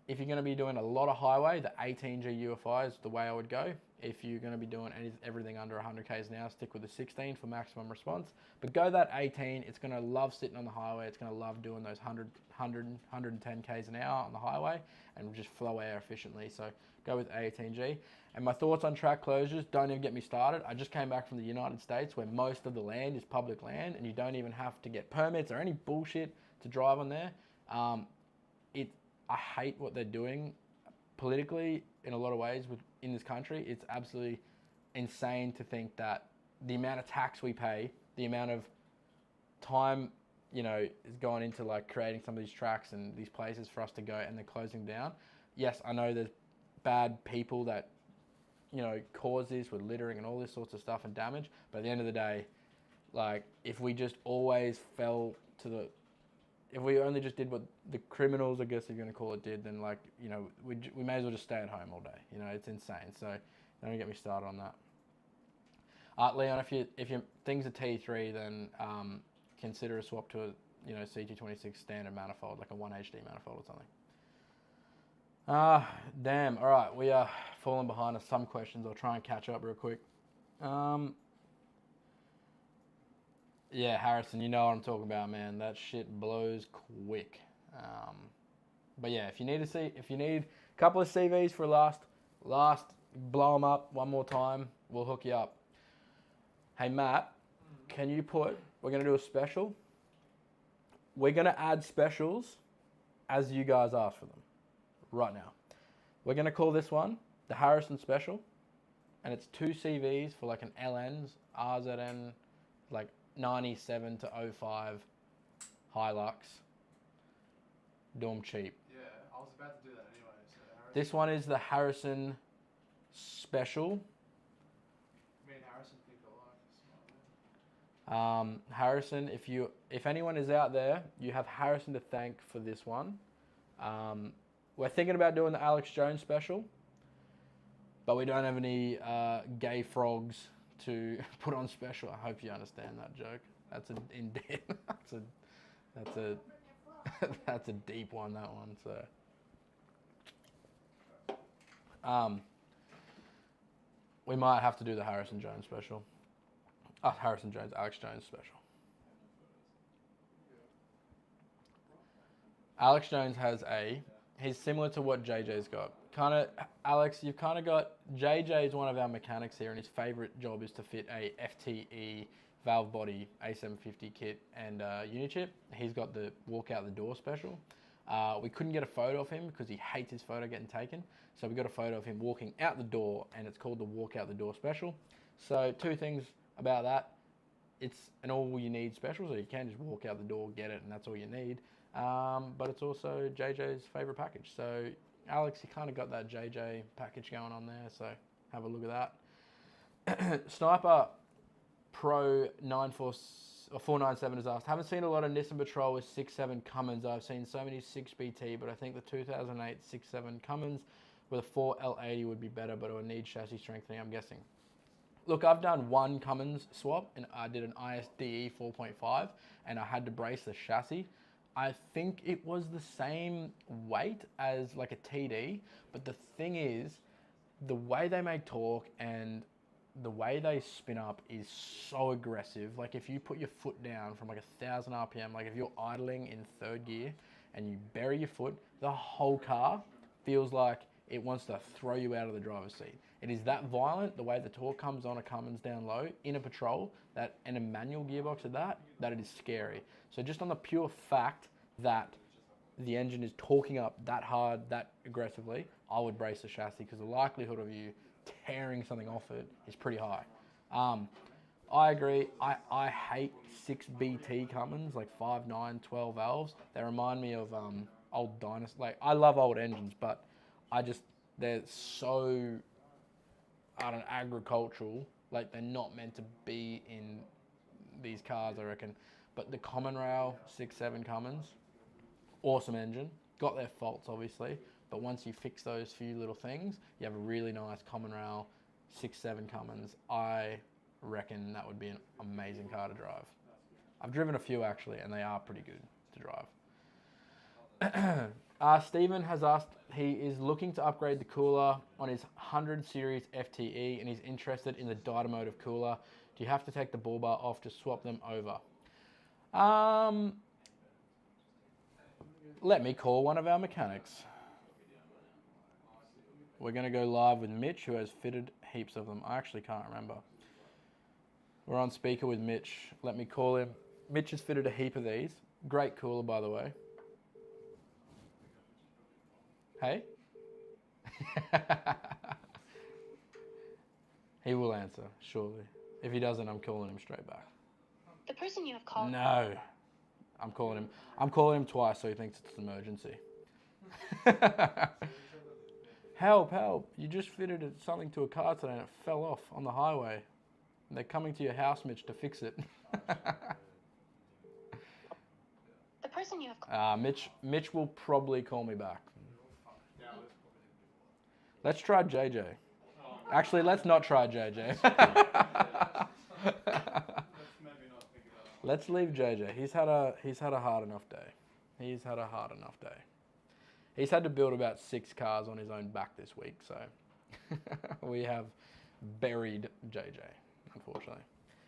if you're going to be doing a lot of highway, the 18G UFI is the way I would go. If you're going to be doing everything under 100 k's an hour, stick with the 16 for maximum response. But go that 18. It's going to love sitting on the highway. It's going to love doing those 110 k's an hour on the highway and just flow air efficiently. So go with 18G. And my thoughts on track closures, don't even get me started. I just came back from the United States where most of the land is public land and you don't even have to get permits or any bullshit to drive on there. I hate what they're doing politically in a lot of ways in this country. It's absolutely insane to think that the amount of tax we pay, the amount of time, is going into like creating some of these tracks and these places for us to go, and they're closing down. Yes, I know there's bad people that, cause this with littering and all this sorts of stuff and damage, but at the end of the day, like, if we just always fell to if we only just did what the criminals, I guess you're going to call it, did, then we may as well just stay at home all day. It's insane. So don't get me started on that. Leon, if your thing's a T3, then consider a swap to a CT26 standard manifold, like a 1HD manifold or something. Damn. All right, we are falling behind on some questions. I'll try and catch up real quick. Yeah, Harrison, you know what I'm talking about, man. That shit blows quick. But yeah, if you need a couple of CVs for last, blow them up one more time, we'll hook you up. Hey, Matt, we're going to do a special. We're going to add specials as you guys ask for them right now. We're going to call this one the Harrison Special, and it's 2 CVs for like an LN's, RZN, like 97 to 05 Hilux. Do them cheap. Yeah, I was about to do that anyway. So This one is the Harrison Special. Me and Harrison think alike. Harrison, if anyone is out there, you have Harrison to thank for this one. We're thinking about doing the Alex Jones Special, but we don't have any gay frogs to put on special. I hope you understand that joke. That's that's a deep one, that one. So we might have to do the Harrison Jones Special. Alex Jones Special. Alex Jones he's similar to what JJ's got. Alex, you've kind of got, JJ is one of our mechanics here, and his favorite job is to fit a FTE valve body A750 kit and Unichip. He's got the walk out the door special. We couldn't get a photo of him because he hates his photo getting taken. So we got a photo of him walking out the door, and it's called the walk out the door special. So 2 things about that. It's an all you need special, so you can just walk out the door, get it, and that's all you need. But it's also JJ's favorite package. So Alex, you kind of got that JJ package going on there, so have a look at that. Sniper Pro 497 has asked, haven't seen a lot of Nissan Patrol with 6.7 Cummins. I've seen so many 6BT, but I think the 2008 6.7 Cummins with a 4L80 would be better, but it would need chassis strengthening, I'm guessing. Look, I've done one Cummins swap, and I did an ISDE 4.5, and I had to brace the chassis. I think it was the same weight as like a TD, but the thing is, the way they make torque and the way they spin up is so aggressive. Like if you put your foot down from like 1,000 RPM, like if you're idling in 3rd gear and you bury your foot, the whole car feels like it wants to throw you out of the driver's seat. It is that violent, the way the torque comes on a Cummins down low in a Patrol, that and a manual gearbox at that it is scary. So just on the pure fact that the engine is torquing up that hard, that aggressively, I would brace the chassis because the likelihood of you tearing something off it is pretty high. I agree. I hate 6BT Cummins, like 5, 9, 12 valves. They remind me of old dinosaurs. Like, I love old engines, but they're so, I don't know, agricultural. Like, they're not meant to be in these cars, I reckon. But the Common Rail 6.7 Cummins, awesome engine. Got their faults, obviously. But once you fix those few little things, you have a really nice Common Rail 6.7 Cummins. I reckon that would be an amazing car to drive. I've driven a few actually, and they are pretty good to drive. Stephen has asked, he is looking to upgrade the cooler on his 100 series FTE, and he's interested in the Dynamotive cooler. Do you have to take the bull bar off to swap them over? Let me call one of our mechanics. We're going to go live with Mitch, who has fitted heaps of them. I actually can't remember. We're on speaker with Mitch. Let me call him. Mitch has fitted a heap of these. Great cooler, by the way. Hey? He will answer, surely. If he doesn't, I'm calling him straight back. The person you have called. No. I'm calling him twice, so he thinks it's an emergency. Help. You just fitted something to a car today and it fell off on the highway. And they're coming to your house, Mitch, to fix it. The person you have called. Mitch will probably call me back. Let's try JJ. Actually, let's not try JJ. Let's leave JJ. He's had a hard enough day. He's had to build about 6 cars on his own back this week, so we have buried JJ, unfortunately.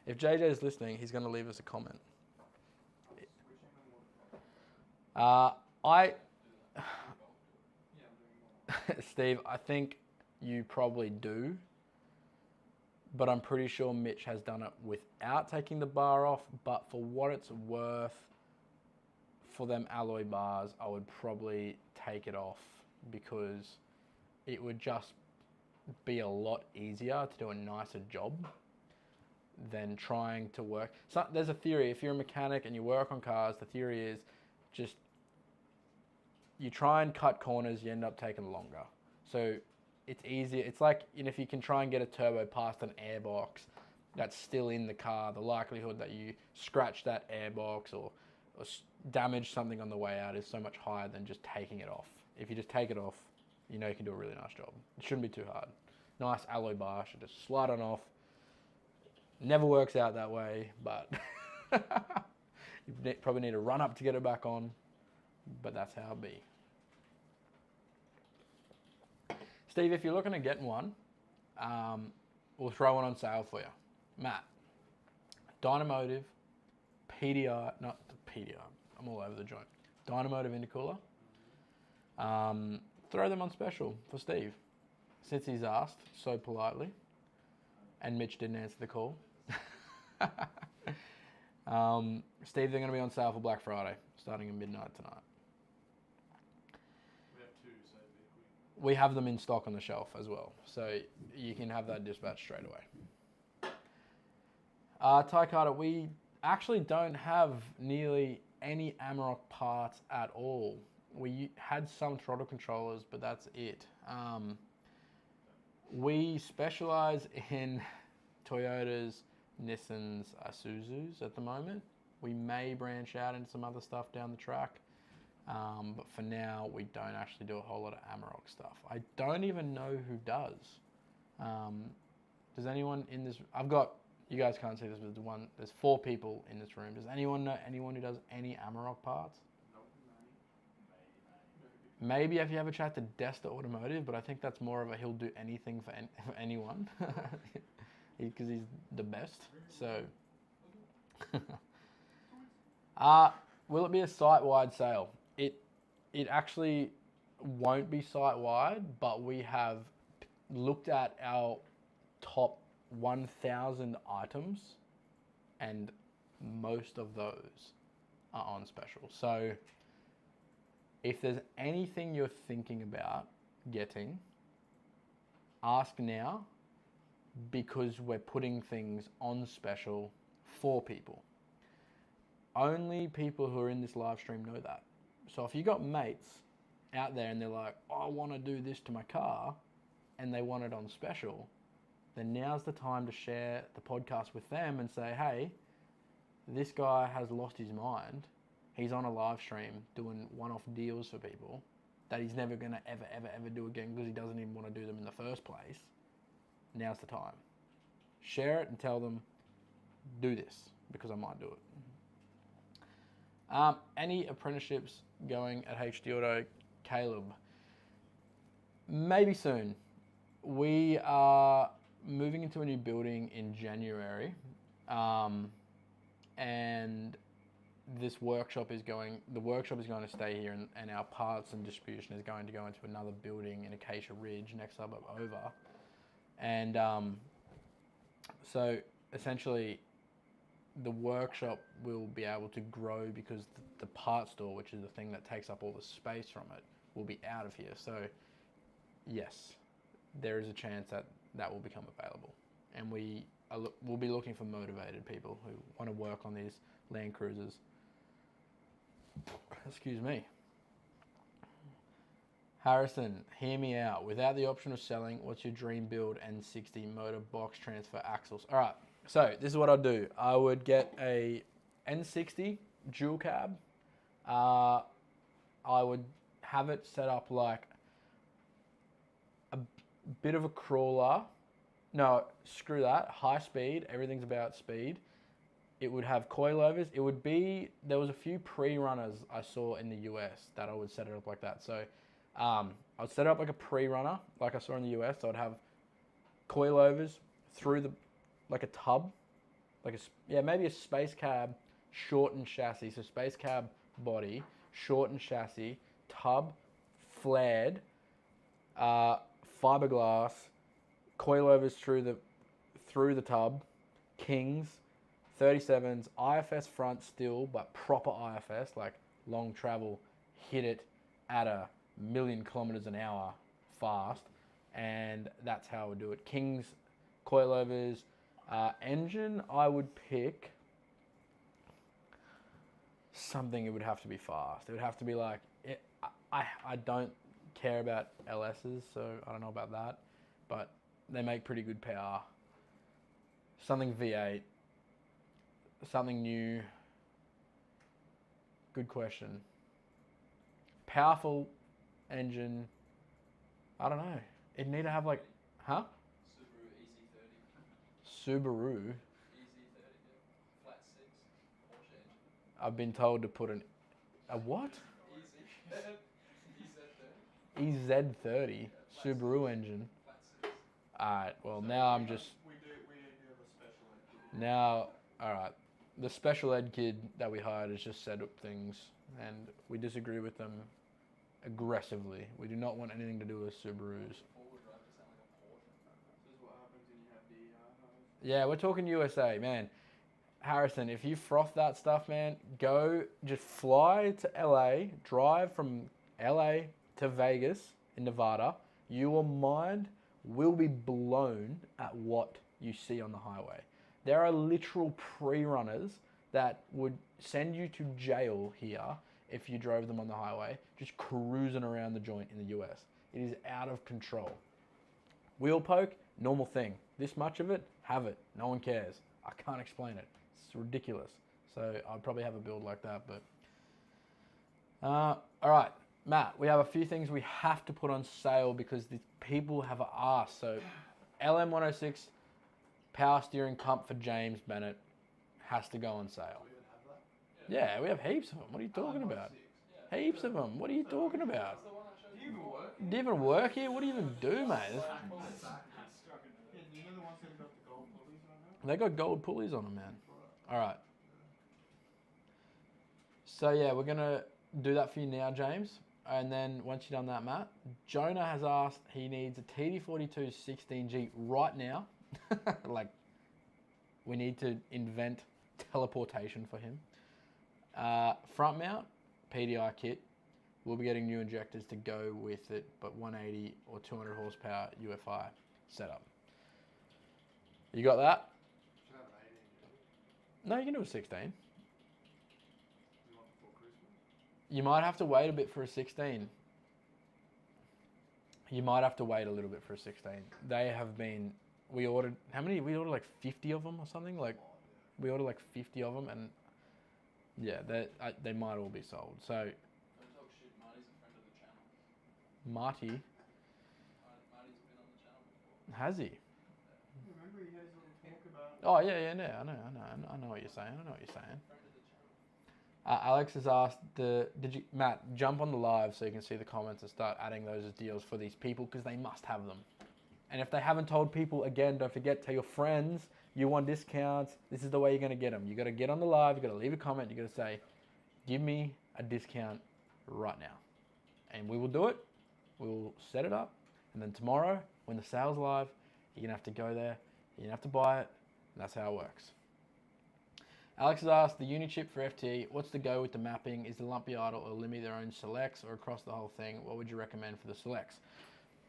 If JJ is listening, he's going to leave us a comment. Steve, I think you probably do, but I'm pretty sure Mitch has done it without taking the bar off, but for what it's worth, for them alloy bars, I would probably take it off because it would just be a lot easier to do a nicer job than trying to work. So there's a theory, if you're a mechanic and you work on cars, the theory is just you try and cut corners, you end up taking longer. So it's easier. It's like, if you can try and get a turbo past an airbox that's still in the car, the likelihood that you scratch that airbox or damage something on the way out is so much higher than just taking it off. If you just take it off, you know you can do a really nice job. It shouldn't be too hard. Nice alloy bar should just slide on off. Never works out that way, but you probably need to run up to get it back on, but that's how it be. Steve, if you're looking to get one, we'll throw one on sale for you. Matt, Dynamotive, PDI, not the PDI, I'm all over the joint. Dynamotive intercooler. Throw them on special for Steve, since he's asked so politely, and Mitch didn't answer the call. Steve, they're going to be on sale for Black Friday, starting at midnight tonight. We have 2, so it'd be quick. We have them in stock on the shelf as well, so you can have that dispatched straight away. Ty Carter, we actually don't have nearly any Amarok parts at all. We had some throttle controllers, but that's it. We specialize in Toyotas, Nissans, Isuzus at the moment. We may branch out into some other stuff down the track, but for now we don't actually do a whole lot of Amarok stuff. I don't even know who does. Does anyone in this? You guys can't see this, but there's 4 people in this room. Does anyone know anyone who does any Amarok parts? Maybe if you have a chat to Desta Automotive, but I think that's more of a he'll do anything for anyone because he's the best. So, will it be a site-wide sale? It actually won't be site-wide, but we have looked at our top 1,000 items, and most of those are on special. So if there's anything you're thinking about getting, ask now, because we're putting things on special for people. Only people who are in this live stream know that. So if you got mates out there and they're like, I want to do this to my car, and they want it on special, then now's the time to share the podcast with them and say, hey, this guy has lost his mind. He's on a live stream doing one-off deals for people that he's never going to ever do again because he doesn't even want to do them in the first place. Now's the time. Share it and tell them, do this, because I might do it. Any apprenticeships going at HD Auto? Caleb? Maybe soon. We are moving into a new building in January, and this workshop is going to stay here, and our parts and distribution is going to go into another building in Acacia Ridge, next suburb over. And so essentially the workshop will be able to grow because the part store, which is the thing that takes up all the space from it, will be out of here. So yes, there is a chance that that will become available, and we'll be looking for motivated people who want to work on these Land Cruisers. Excuse me. Harrison, hear me out. Without the option of selling, what's your dream build N60 motor box transfer axles? All right, so this is what I'd do. I would get a N60 dual cab. I would have it set up like a bit of a crawler. No, screw that. High speed. Everything's about speed. It would have coilovers. It would be, there was a few pre-runners I saw in the US that I would set it up like that. So I'd set it up like a pre-runner, like I saw in the US. So I'd have coilovers through the, like a tub, like maybe a space cab, shortened chassis. So space cab body, shortened chassis, tub, flared, fiberglass, coilovers through the tub, Kings, 37s, IFS front still, but proper IFS, like long travel, hit it at 1,000,000 kilometers an hour fast, and that's how I would do it. Kings, coilovers, engine, I would pick something. It would have to be fast. It would have to be like, I don't care about LSs, so I don't know about that, but they make pretty good power. Something V8, something new. Good question. Powerful engine. I don't know. It'd need to have like, huh? Subaru. EZ30, yeah. Flat 6, Porsche engine. I've been told to put a what? EZ30 Subaru engine. Flat 6. Alright, well now I'm just We do have a special ed kit. now. Alright, the special ed kid that we hired has just set up things, and we disagree with them aggressively. We do not want anything to do with Subarus. Forward drive to sound like a Porsche. This is what happens when you have the Yeah, we're talking USA, man. Harrison, if you froth that stuff, man, go just fly to LA, drive from LA to Vegas in Nevada. Your mind will be blown at what you see on the highway. There are literal pre-runners that would send you to jail here if you drove them on the highway, just cruising around the joint in the US. It is out of control. Wheel poke, normal thing. This much of it, have it. No one cares. I can't explain it. It's ridiculous. So I'd probably have a build like that, but... all right, Matt, we have a few things we have to put on sale because the people have asked. So LM106 power steering pump for James Bennett has to go on sale. We even have that. Yeah, we have heaps of them. What are you talking about? Heaps of them. What are you talking about? That's the one I showed Do you even work? Do you even work here? What do you even do, mate? Yeah, you know the ones that have got the gold pulleys on them? They got gold pulleys on them, man. All right. So yeah, we're gonna do that for you now, James. and then once you've done that, Matt, Jonah has asked he needs a TD42 16G right now. Like, we need to invent teleportation for him. Front mount, PDI kit. We'll be getting new injectors to go with it, but 180 or 200 horsepower UFI setup. You got that? Should have an 18, No, you can do a 16. you want before Christmas? You might have to wait a bit for a 16. You might have to wait a little bit for a 16. They have been, we ordered, how many? We ordered like 50 of them or something. Like, we ordered like 50 of them, and yeah, they might all be sold. So, Don't talk shit. Marty's a friend of the channel. Marty, Marty's been on the channel before. has he? Remember he has a little talk about... Oh, yeah, I know what you're saying. I know what you're saying. Friend of the channel. Alex has asked, did you, Matt, jump on the live so you can see the comments and start adding those as deals for these people, because they must have them. And if they haven't told people, again, don't forget, tell your friends you want discounts. This is the way you're going to get them. You got to get on the live, you got to leave a comment, you got to say, give me a discount right now. And we will do it. We will set it up. And then tomorrow, when the sale's live, you're going to have to go there, you're going to have to buy it, and that's how it works. Alex has asked, the Unichip for FT, what's the go with the mapping? Is the Lumpy Idol or Limmy their own selects or across the whole thing? What would you recommend for the selects?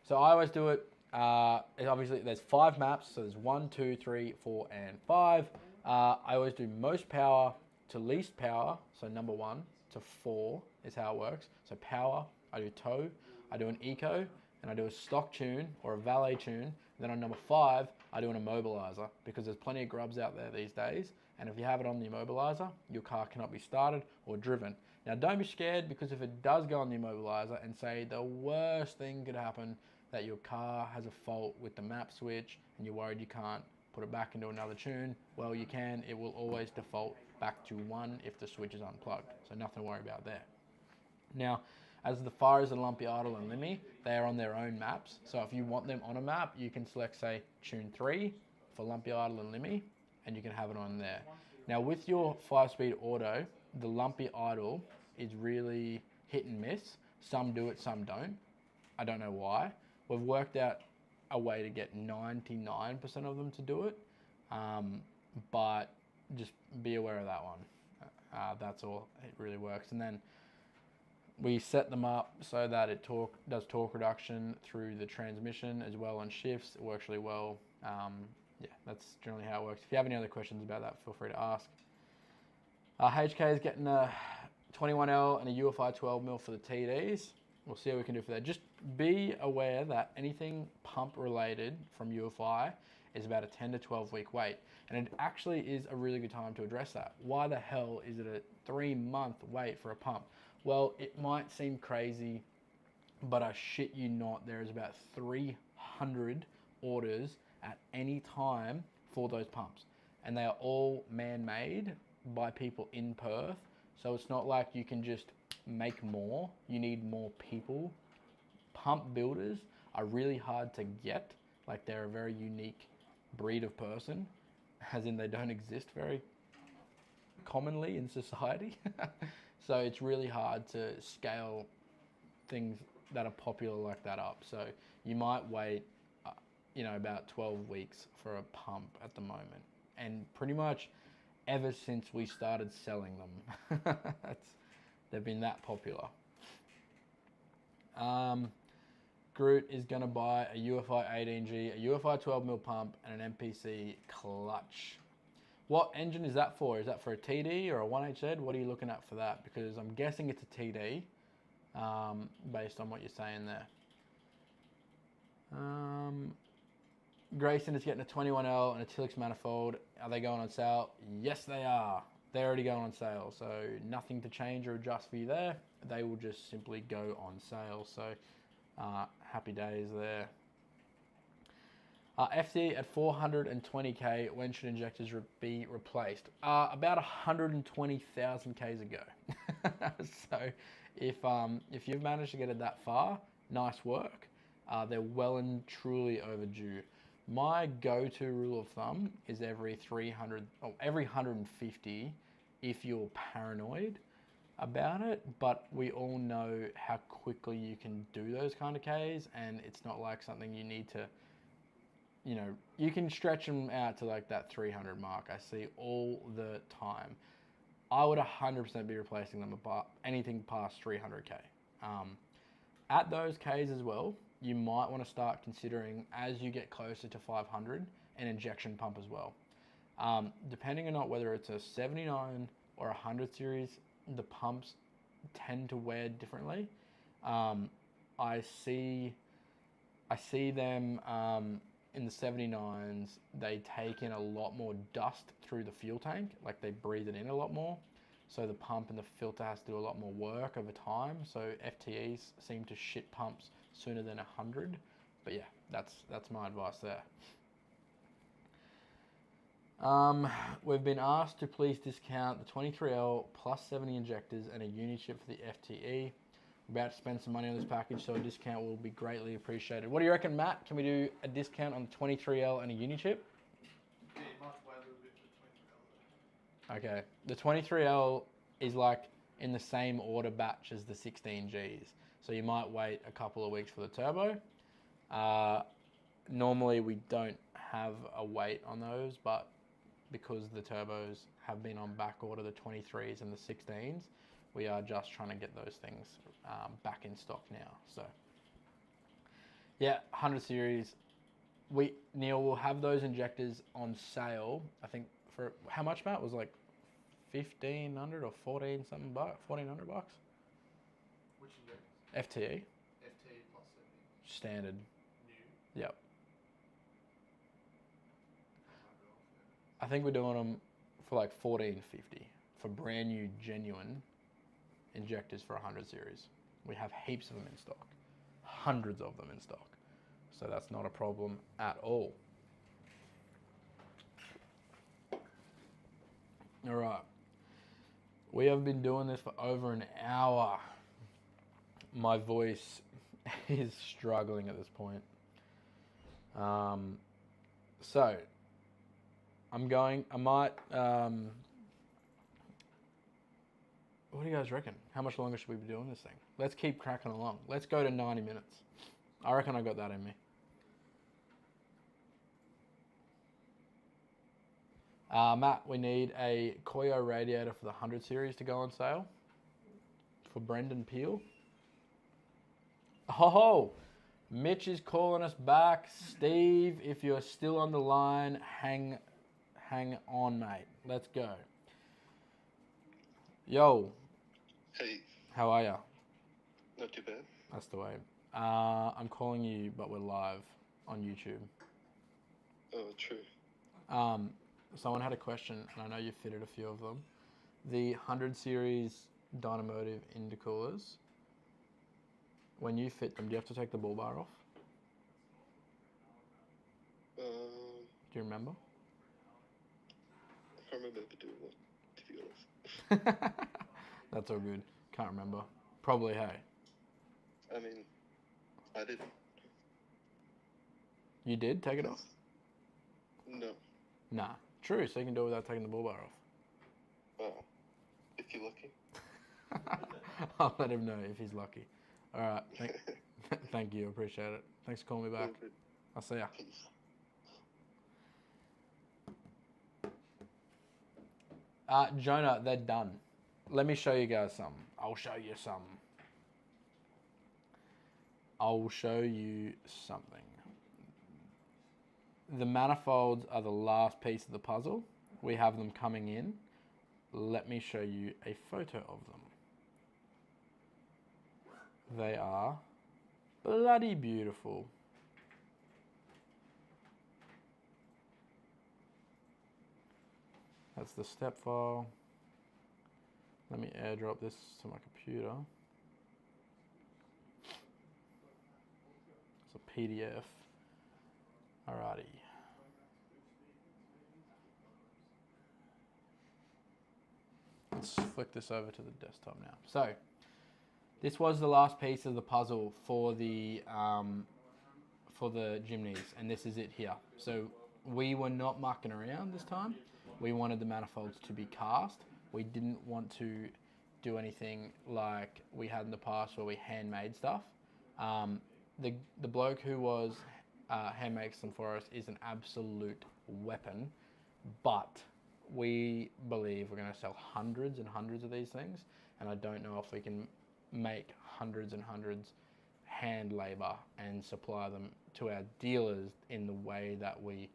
So I always do it, obviously there's 5 maps, so there's 1, 2, 3, 4, and 5. I always do most power to least power, so number 1 to 4 is how it works. So power, I do tow, I do an eco, and I do a stock tune or a valet tune. Then on number 5, I do an immobilizer, because there's plenty of grubs out there these days. And if you have it on the immobilizer, your car cannot be started or driven. Now, don't be scared, because if it does go on the immobilizer, and say the worst thing could happen, that your car has a fault with the map switch and you're worried you can't put it back into another tune, well, you can. It will always default back to 1 if the switch is unplugged. So nothing to worry about there. Now, as far as the Lumpy Idol and Limmy, they are on their own maps. So if you want them on a map, you can select, say, tune 3 for Lumpy Idol and Limmy, and you can have it on there. Now, with your 5-speed auto, the Lumpy Idol is really hit and miss. Some do it, some don't. I don't know why. We've worked out a way to get 99% of them to do it, but just be aware of that one. That's all. It really works. And then we set them up so that it does torque reduction through the transmission as well on shifts. It works really well. Yeah, that's generally how it works. If you have any other questions about that, feel free to ask. HK is getting a 21L and a UFI 12mm for the TDs. We'll see what we can do for that. Just be aware that anything pump related from UFI is about a 10 to 12 week wait. And it actually is a really good time to address that. Why the hell is it a 3-month wait for a pump? Well, it might seem crazy, but I shit you not, there is about 300 orders at any time for those pumps. And they are all man-made by people in Perth. So it's not like you can just make more. You need more people. Pump builders are really hard to get. Like, they're a very unique breed of person, as in they don't exist very commonly in society. So it's really hard to scale things that are popular like that up. So you might wait, about 12 weeks for a pump at the moment. And pretty much ever since we started selling them, they've been that popular. Groot is going to buy a UFI 18G, a UFI 12mm pump, and an MPC clutch. What engine is that for? Is that for a TD or a 1HZ? What are you looking at for that? Because I'm guessing it's a TD, based on what you're saying there. Grayson is getting a 21L and a Tilix manifold. Are they going on sale? Yes, they are. They're already going on sale, so nothing to change or adjust for you there. They will just simply go on sale. So happy days there. FD at 420k, when should injectors be replaced? About 120,000 Ks ago. So if you've managed to get it that far, nice work. They're well and truly overdue. My go-to rule of thumb is every 150 if you're paranoid. about it, but we all know how quickly you can do those kind of Ks, and it's not like something you need to, you know, you can stretch them out to like that 300 mark. I see all the time. I would 100% be replacing them about anything past 300k. At those Ks as well, you might want to start considering, as you get closer to 500, an injection pump as well. Depending on not whether it's a 79 or 100 series, the pumps tend to wear differently. I see them in the 79s, they take in a lot more dust through the fuel tank, like they breathe it in a lot more. So the pump and the filter has to do a lot more work over time. So FTEs seem to shit pumps sooner than 100. But yeah, that's my advice there. We've been asked to please discount the 23L plus 70 injectors and a uni chip for the FTE. We're about to spend some money on this package, so a discount will be greatly appreciated. What do you reckon, Matt? Can we do a discount on the 23L and a uni chip? Yeah, you might wait a little bit for the 23L though. Okay, the 23L is like in the same order batch as the 16Gs. So you might wait a couple of weeks for the turbo. Normally we don't have a wait on those, but because the turbos have been on back order, the 23s and the 16s, we are just trying to get those things back in stock now. So yeah, 100 series. Neil will have those injectors on sale. I think for how much, Matt? Was like 1,500 or 14 something bucks, 1,400 bucks. Which injectors? FTE FT plus 70. standard. New. Yep. I think we're doing them for like 1450 for brand new genuine injectors for 100 series. We have heaps of them in stock, hundreds of them in stock. So that's not a problem at all. All right. We have been doing this for over an hour. My voice is struggling at this point. So I might, what do you guys reckon? How much longer should we be doing this thing? Let's keep cracking along. Let's go to 90 minutes. I reckon I got that in me. Matt, we need a Koyo radiator for the 100 series to go on sale for Brendan Peel. Oh, Mitch is calling us back. Steve, if you're still on the line, hang on, mate. Let's go. Yo. Hey. How are ya? Not too bad. That's the way. I'm calling you, but we're live on YouTube. Oh, true. Someone had a question, and I know you fitted a few of them. The 100 series Dynamotive intercoolers, when you fit them, do you have to take the bull bar off? Do you remember? I can't remember ever doing one, to be honest. That's all good. Can't remember. Probably, hey. I mean, I didn't. You did take it off? No. Nah. True, so you can do it without taking the bull bar off. Oh. If you're lucky. I'll let him know if he's lucky. All right. Thank you. Appreciate it. Thanks for calling me back. I'll see ya. Peace. Jonah, they're done. Let me show you guys some. I'll show you something. The manifolds are the last piece of the puzzle. We have them coming in. Let me show you a photo of them. They are bloody beautiful. That's the step file. Let me airdrop this to my computer. It's a PDF. Alrighty. Let's flick this over to the desktop now. So, this was the last piece of the puzzle for the Jimneys, and this is it here. So, we were not mucking around this time. We wanted the manifolds to be cast. We didn't want to do anything like we had in the past where we handmade stuff. The bloke who was handmaking some for us is an absolute weapon, but we believe we're going to sell hundreds and hundreds of these things, and I don't know if we can make hundreds and hundreds hand labor and supply them to our dealers in the way that we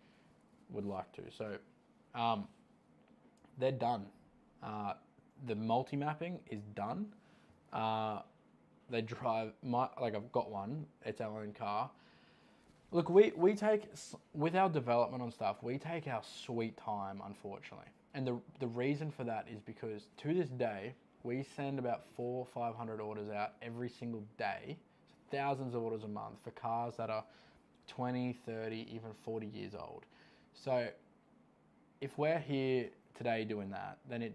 would like to. So they're done. The multi-mapping is done. They drive, I've got one, it's our own car. Look, we take, with our development on stuff, we take our sweet time, unfortunately. And the reason for that is because to this day, we send about 400 or 500 orders out every single day, thousands of orders a month for cars that are 20, 30, even 40 years old. So if we're here today doing that, then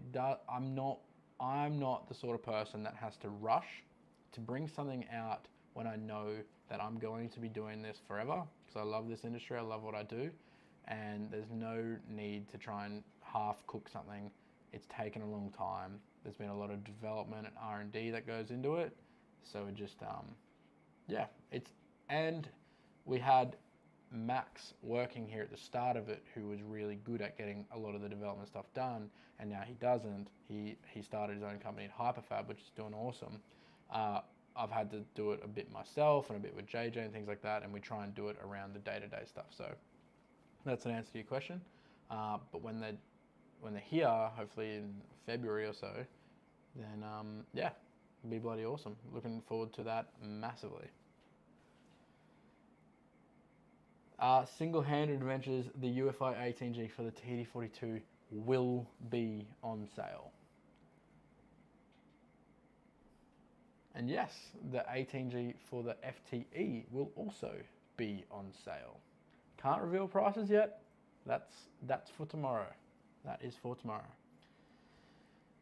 I'm not the sort of person that has to rush to bring something out when I know that I'm going to be doing this forever, because I love this industry, I love what I do, and there's no need to try and half cook something. It's taken a long time. There's been a lot of development and R&D that goes into it. So it just, and we had Max working here at the start of it, who was really good at getting a lot of the development stuff done, and now he doesn't. He started his own company at Hyperfab, which is doing awesome. I've had to do it a bit myself and a bit with JJ and things like that, and we try and do it around the day-to-day stuff. So that's an answer to your question. But when they're here, hopefully in February or so, then it'll be bloody awesome. Looking forward to that massively. Single-handed adventures, the UFI 18G for the TD42 will be on sale. And yes, the 18G for the FTE will also be on sale. Can't reveal prices yet. That's for tomorrow. That is for tomorrow.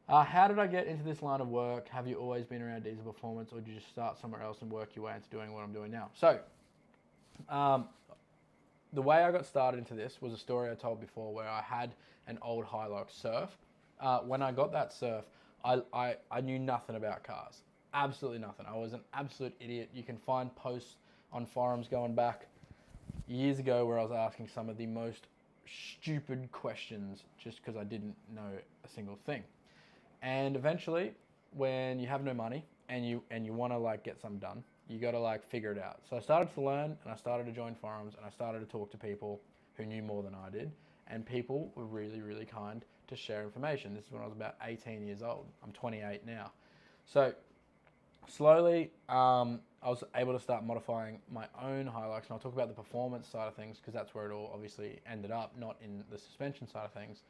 How did I get into this line of work? Have you always been around diesel performance, or did you just start somewhere else and work your way into doing what I'm doing now? So, the way I got started into this was a story I told before, where I had an old Hilux Surf. When I got that Surf, I knew nothing about cars. Absolutely nothing. I was an absolute idiot. You can find posts on forums going back years ago where I was asking some of the most stupid questions just because I didn't know a single thing. And eventually, when you have no money and you want to get something done, you got to figure it out. So I started to learn, and I started to join forums, and I started to talk to people who knew more than I did, and people were really, really kind to share information. This is when I was about 18 years old. I'm 28 now. So slowly, I was able to start modifying my own Hilux, and I'll talk about the performance side of things because that's where it all obviously ended up, not in the suspension side of things.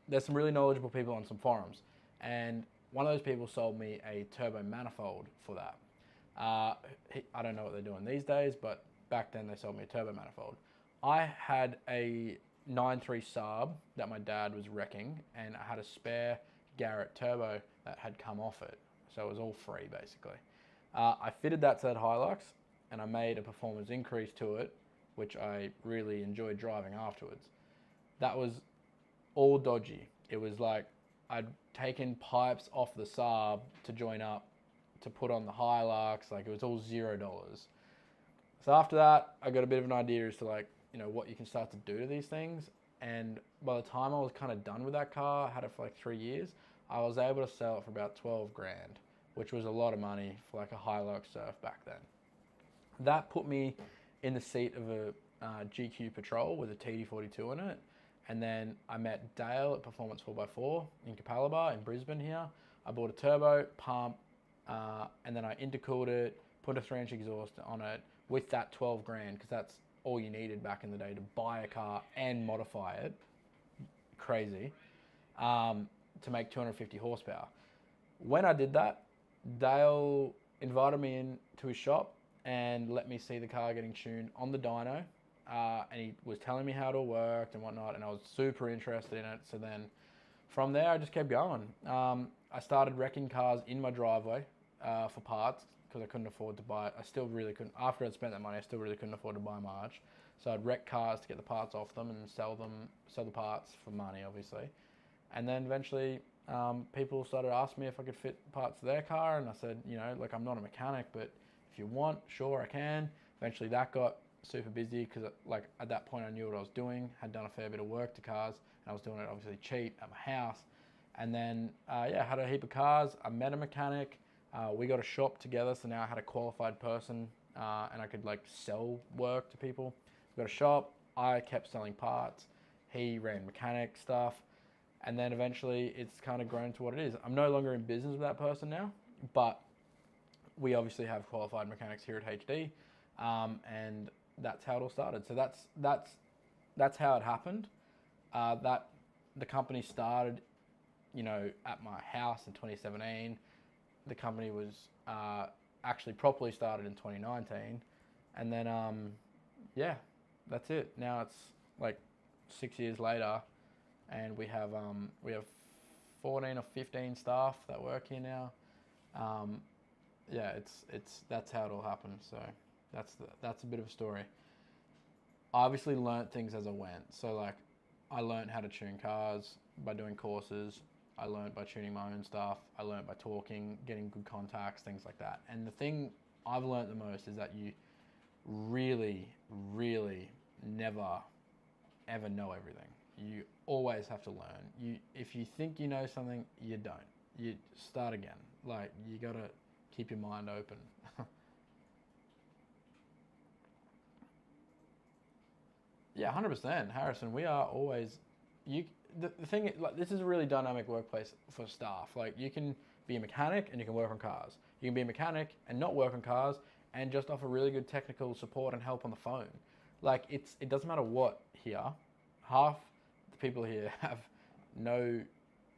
There's some really knowledgeable people on some forums, and one of those people sold me a turbo manifold for that. I don't know what they're doing these days, but back then they sold me a turbo manifold. I had a 9.3 Saab that my dad was wrecking, and I had a spare Garrett turbo that had come off it. So it was all free, basically. I fitted that to that Hilux, and I made a performance increase to it, which I really enjoyed driving afterwards. That was all dodgy. It was like I'd taken pipes off the Saab to join up to put on the Hilux. It was all $0. So after that, I got a bit of an idea as to what you can start to do to these things. And by the time I was kind of done with that car, I had it for 3 years, I was able to sell it for about 12 grand, which was a lot of money for a Hilux Surf back then. That put me in the seat of a GQ Patrol with a TD42 in it. And then I met Dale at Performance 4x4 in Capalaba in Brisbane here. I bought a turbo, pump, and then I intercooled it, put a 3-inch exhaust on it with that 12 grand, because that's all you needed back in the day to buy a car and modify it. Crazy. To make 250 horsepower. When I did that, Dale invited me in to his shop and let me see the car getting tuned on the dyno, and he was telling me how it all worked and whatnot, and I was super interested in it. So then from there I just kept going. I started wrecking cars in my driveway for parts, because I couldn't afford to buy it. I still really couldn't, after I'd spent that money, I still really couldn't afford to buy much. So I'd wreck cars to get the parts off them and sell the parts for money, obviously. And then eventually people started asking me if I could fit parts to their car, and I said, you know, like, I'm not a mechanic, but if you want, sure, I can. Eventually that got super busy because, like, at that point I knew what I was doing, had done a fair bit of work to cars, and I was doing it obviously cheap at my house. And then, yeah, had a heap of cars. I met a mechanic. We got a shop together, so now I had a qualified person, and I could, like, sell work to people. We got a shop. I kept selling parts. He ran mechanic stuff. And then eventually it's kind of grown to what it is. I'm no longer in business with that person now, but we obviously have qualified mechanics here at HD, and that's how it all started. So that's how it happened. That the company started, you know, at my house in 2017. The company was actually properly started in 2019, and then yeah, that's it. Now it's like 6 years later. And we have 14 or 15 staff that work here now. Yeah, that's how it all happened. So that's a bit of a story. I obviously learnt things as I went. So, like, I learned how to tune cars by doing courses. I learned by tuning my own stuff. I learned by talking, getting good contacts, things like that. And the thing I've learnt the most is that you really, really never, ever know everything. You always have to learn. If you think you know something, you don't. You start again. Like, you gotta keep your mind open. Yeah, 100%, Harrison. We are always. The thing, like, this is a really dynamic workplace for staff. Like, you can be a mechanic and you can work on cars. You can be a mechanic and not work on cars and just offer really good technical support and help on the phone. Like, it doesn't matter what here. Half people here have no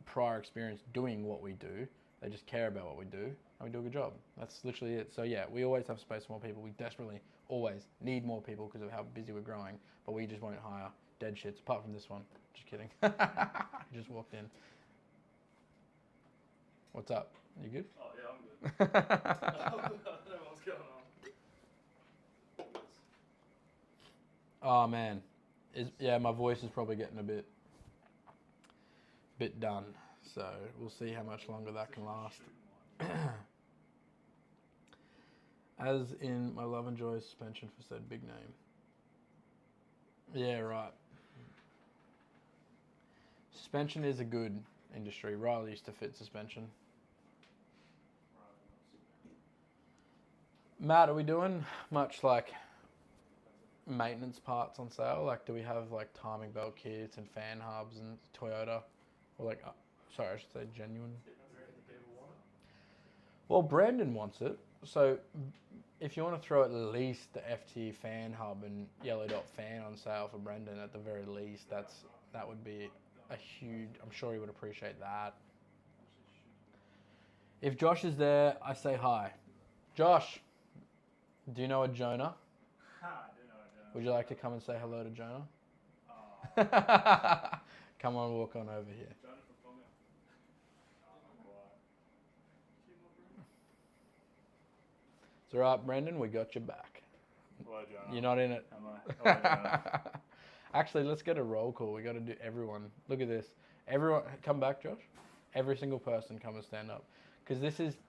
prior experience doing what we do. They just care about what we do, and we do a good job. That's literally it. So yeah, we always have space for more people. We desperately always need more people because of how busy we're growing, but we just won't hire dead shits, apart from this one. Just kidding. He just walked in. What's up? You good? Oh, yeah, I'm good. I don't know what's going on. Oh man, yeah, my voice is probably getting a bit done. So we'll see how much longer that can last. As in my love and joy suspension for said big name. Yeah, right. Suspension is a good industry. Riley used to fit suspension. Matt, are we doing much, like, maintenance parts on sale? Like, do we have, like, timing belt kits and fan hubs and Toyota? Or, like, sorry, I should say genuine. Well, Brandon wants it. So if you want to throw at least the FT fan hub and yellow dot fan on sale for Brendan at the very least, that would be a huge, I'm sure he would appreciate that. If Josh is there, I say hi. Josh, do you know a Jonah? I do know a Jonah. Would you like to come and say hello to Jonah? Oh, Come on, walk on over here. Jonah from Tonga. It's alright, Brendan, we got your back. Hello, Jonah. You're not in it. Am I? Hello, Jonah. Actually, let's get a roll call. We got to do everyone. Look at this. Everyone, come back, Josh. Every single person come and stand up. Because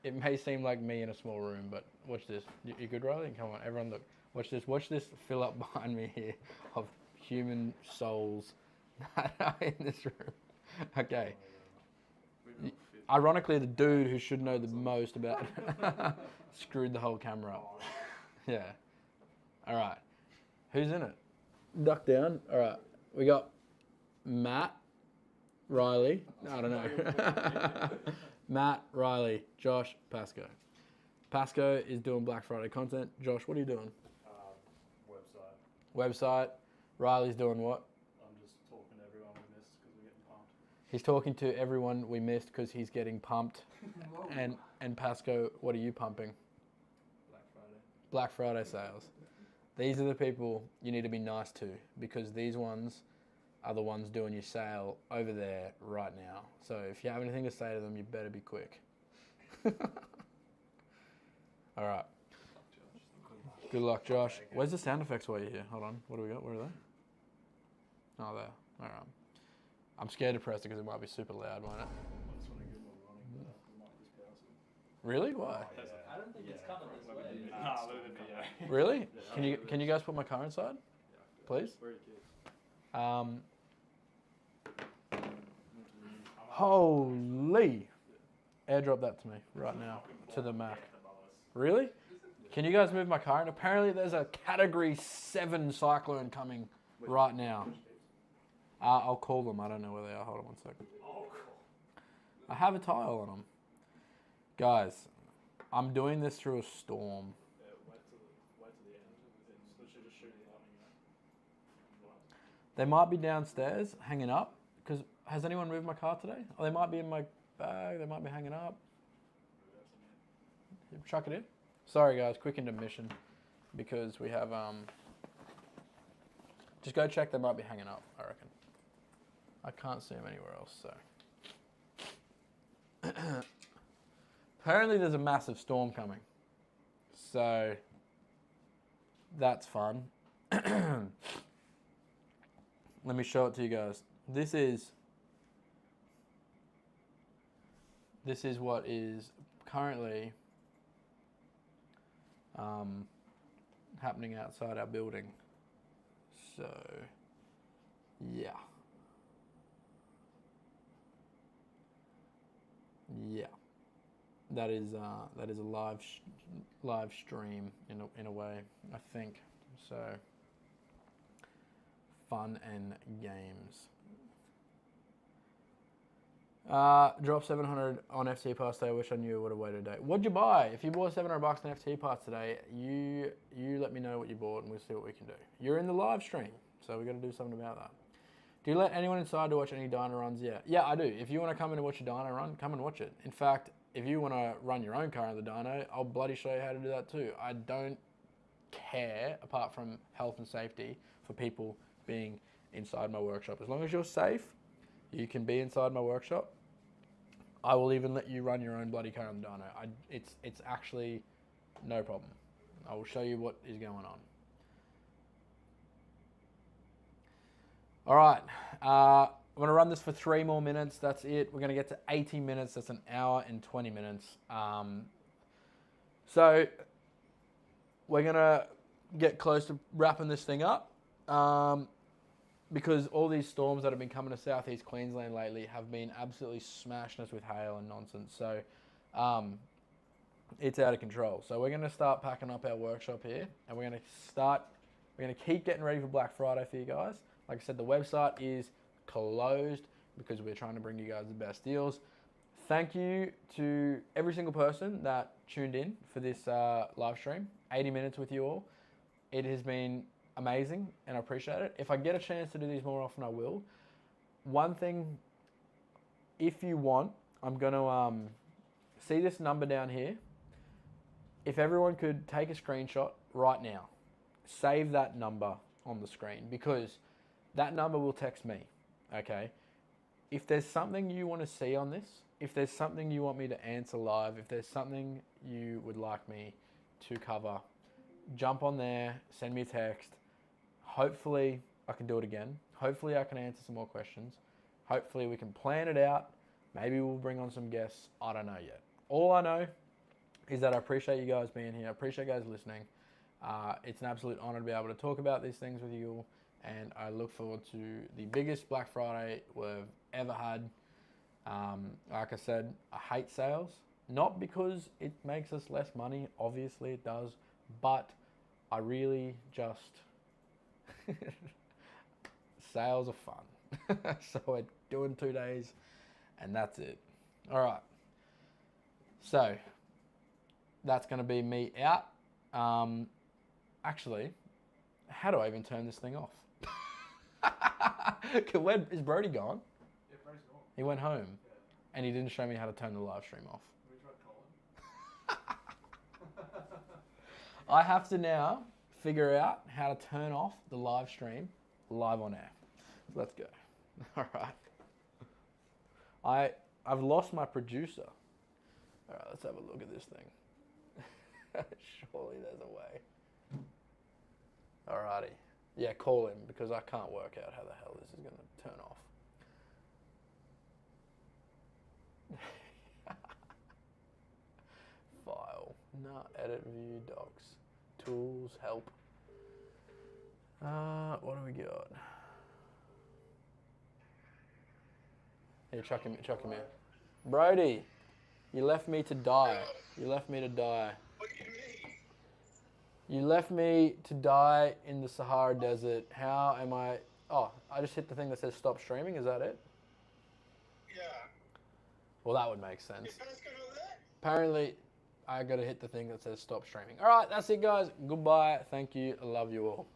it may seem like me in a small room, but watch this. You good, Riley? Come on, everyone look. Watch this. Watch this fill up behind me here of human souls that are in this room. Okay. Ironically, the dude who should know the most about it screwed the whole camera up. Yeah. All right. Who's in it? Duck down. All right. We got Matt, Riley. I don't know. Matt, Riley, Josh, Pasco. Pasco is doing Black Friday content. Josh, what are you doing? Website. Website. Riley's doing what? I'm just talking to everyone we missed because we're getting pumped. He's talking to everyone we missed because he's getting pumped. And Pasco, what are you pumping? Black Friday. Black Friday sales. These are the people you need to be nice to because these ones are the ones doing your sale over there right now. So if you have anything to say to them, you better be quick. All right. Good luck, Josh. Where's the sound effects while you're here? Hold on. What do we got? Where are they? Oh, there. All right. I'm scared to press it because it might be super loud, won't it? Really? Why? I don't think it's coming this way. Nah, look at the video. Really? Can you guys put my car inside, please? Where are your kids? Holy! Airdrop that to me right now to the Mac. Really? Can you guys move my car? And apparently there's a Category 7 cyclone coming right now. I'll call them. I don't know where they are. Hold on one second. Oh, cool. I have a tile on them. Guys, I'm doing this through a storm. Yeah, wait till the end. It's literally just shooting lightning, you know? They might be downstairs hanging up. Because has anyone moved my car today? Oh, they might be in my bag. They might be hanging up. Chuck it in. Sorry, guys. Quick intermission. Because we have... Just go check. They might be hanging up, I reckon. I can't see them anywhere else, so... Apparently there's a massive storm coming. So... That's fun. Let me show it to you guys. This is what is currently happening outside our building. So, yeah. Yeah. That is a live stream in a way, I think. So, fun and games. Drop 700 on FT parts today. I wish I knew I would have waited a day. What'd you buy? If you bought 700 bucks on FT parts today, you let me know what you bought and we'll see what we can do. You're in the live stream, so we got to do something about that. Do you let anyone inside to watch any dyno runs? Yeah, I do. If you want to come in and watch a dyno run, come and watch it. In fact, if you want to run your own car in the dyno, I'll bloody show you how to do that too. I don't care, apart from health and safety, for people being inside my workshop. As long as you're safe, you can be inside my workshop. I will even let you run your own bloody car in the dyno. It's actually no problem. I will show you what is going on. All right, I'm gonna run this for 3 more minutes. That's it. We're gonna get to 80 minutes. That's an hour and 20 minutes. So we're gonna get close to wrapping this thing up. Because all these storms that have been coming to southeast Queensland lately have been absolutely smashing us with hail and nonsense. So it's out of control. So we're going to start packing up our workshop here, and we're going to keep getting ready for Black Friday for you guys. Like I said, the website is closed because we're trying to bring you guys the best deals. Thank you to every single person that tuned in for this live stream. 80 minutes with you all. It has been amazing and I appreciate it. If I get a chance to do these more often, I will. One thing, if you want, I'm going to see this number down here. If everyone could take a screenshot right now, save that number on the screen, because that number will text me, okay? If there's something you want to see on this, if there's something you want me to answer live, if there's something you would like me to cover, jump on there, send me a text. Hopefully I can do it again. Hopefully I can answer some more questions. Hopefully we can plan it out. Maybe we'll bring on some guests. I don't know yet. All I know is that I appreciate you guys being here. I appreciate you guys listening. It's an absolute honor to be able to talk about these things with you all. And I look forward to the biggest Black Friday we've ever had. Like I said, I hate sales. Not because it makes us less money. Obviously it does. But I really just... sales are fun. So we're doing 2 days and that's it. All right. So that's going to be me out. Actually, how do I even turn this thing off? Where is Brody gone? Yeah, Brody's gone. He went home, Yeah. and he didn't show me how to turn the live stream off. We tried calling. I have to now figure out how to turn off the live stream live on air. Let's go. All right. I've lost my producer. All right, let's have a look at this thing. Surely there's a way. Alrighty. Yeah, call him because I can't work out how the hell this is going to turn off. edit, view, docs, tools, help. What do we got? Here, chuck him in. Brody, you left me to die. You left me to die. What do you mean? You left me to die in the Sahara Desert. How am I? Oh, I just hit the thing that says stop streaming. Is that it? Yeah. Well, that would make sense. You guys gonna know that? Apparently, I gotta hit the thing that says stop streaming. All right, that's it, guys. Goodbye. Thank you. I love you all.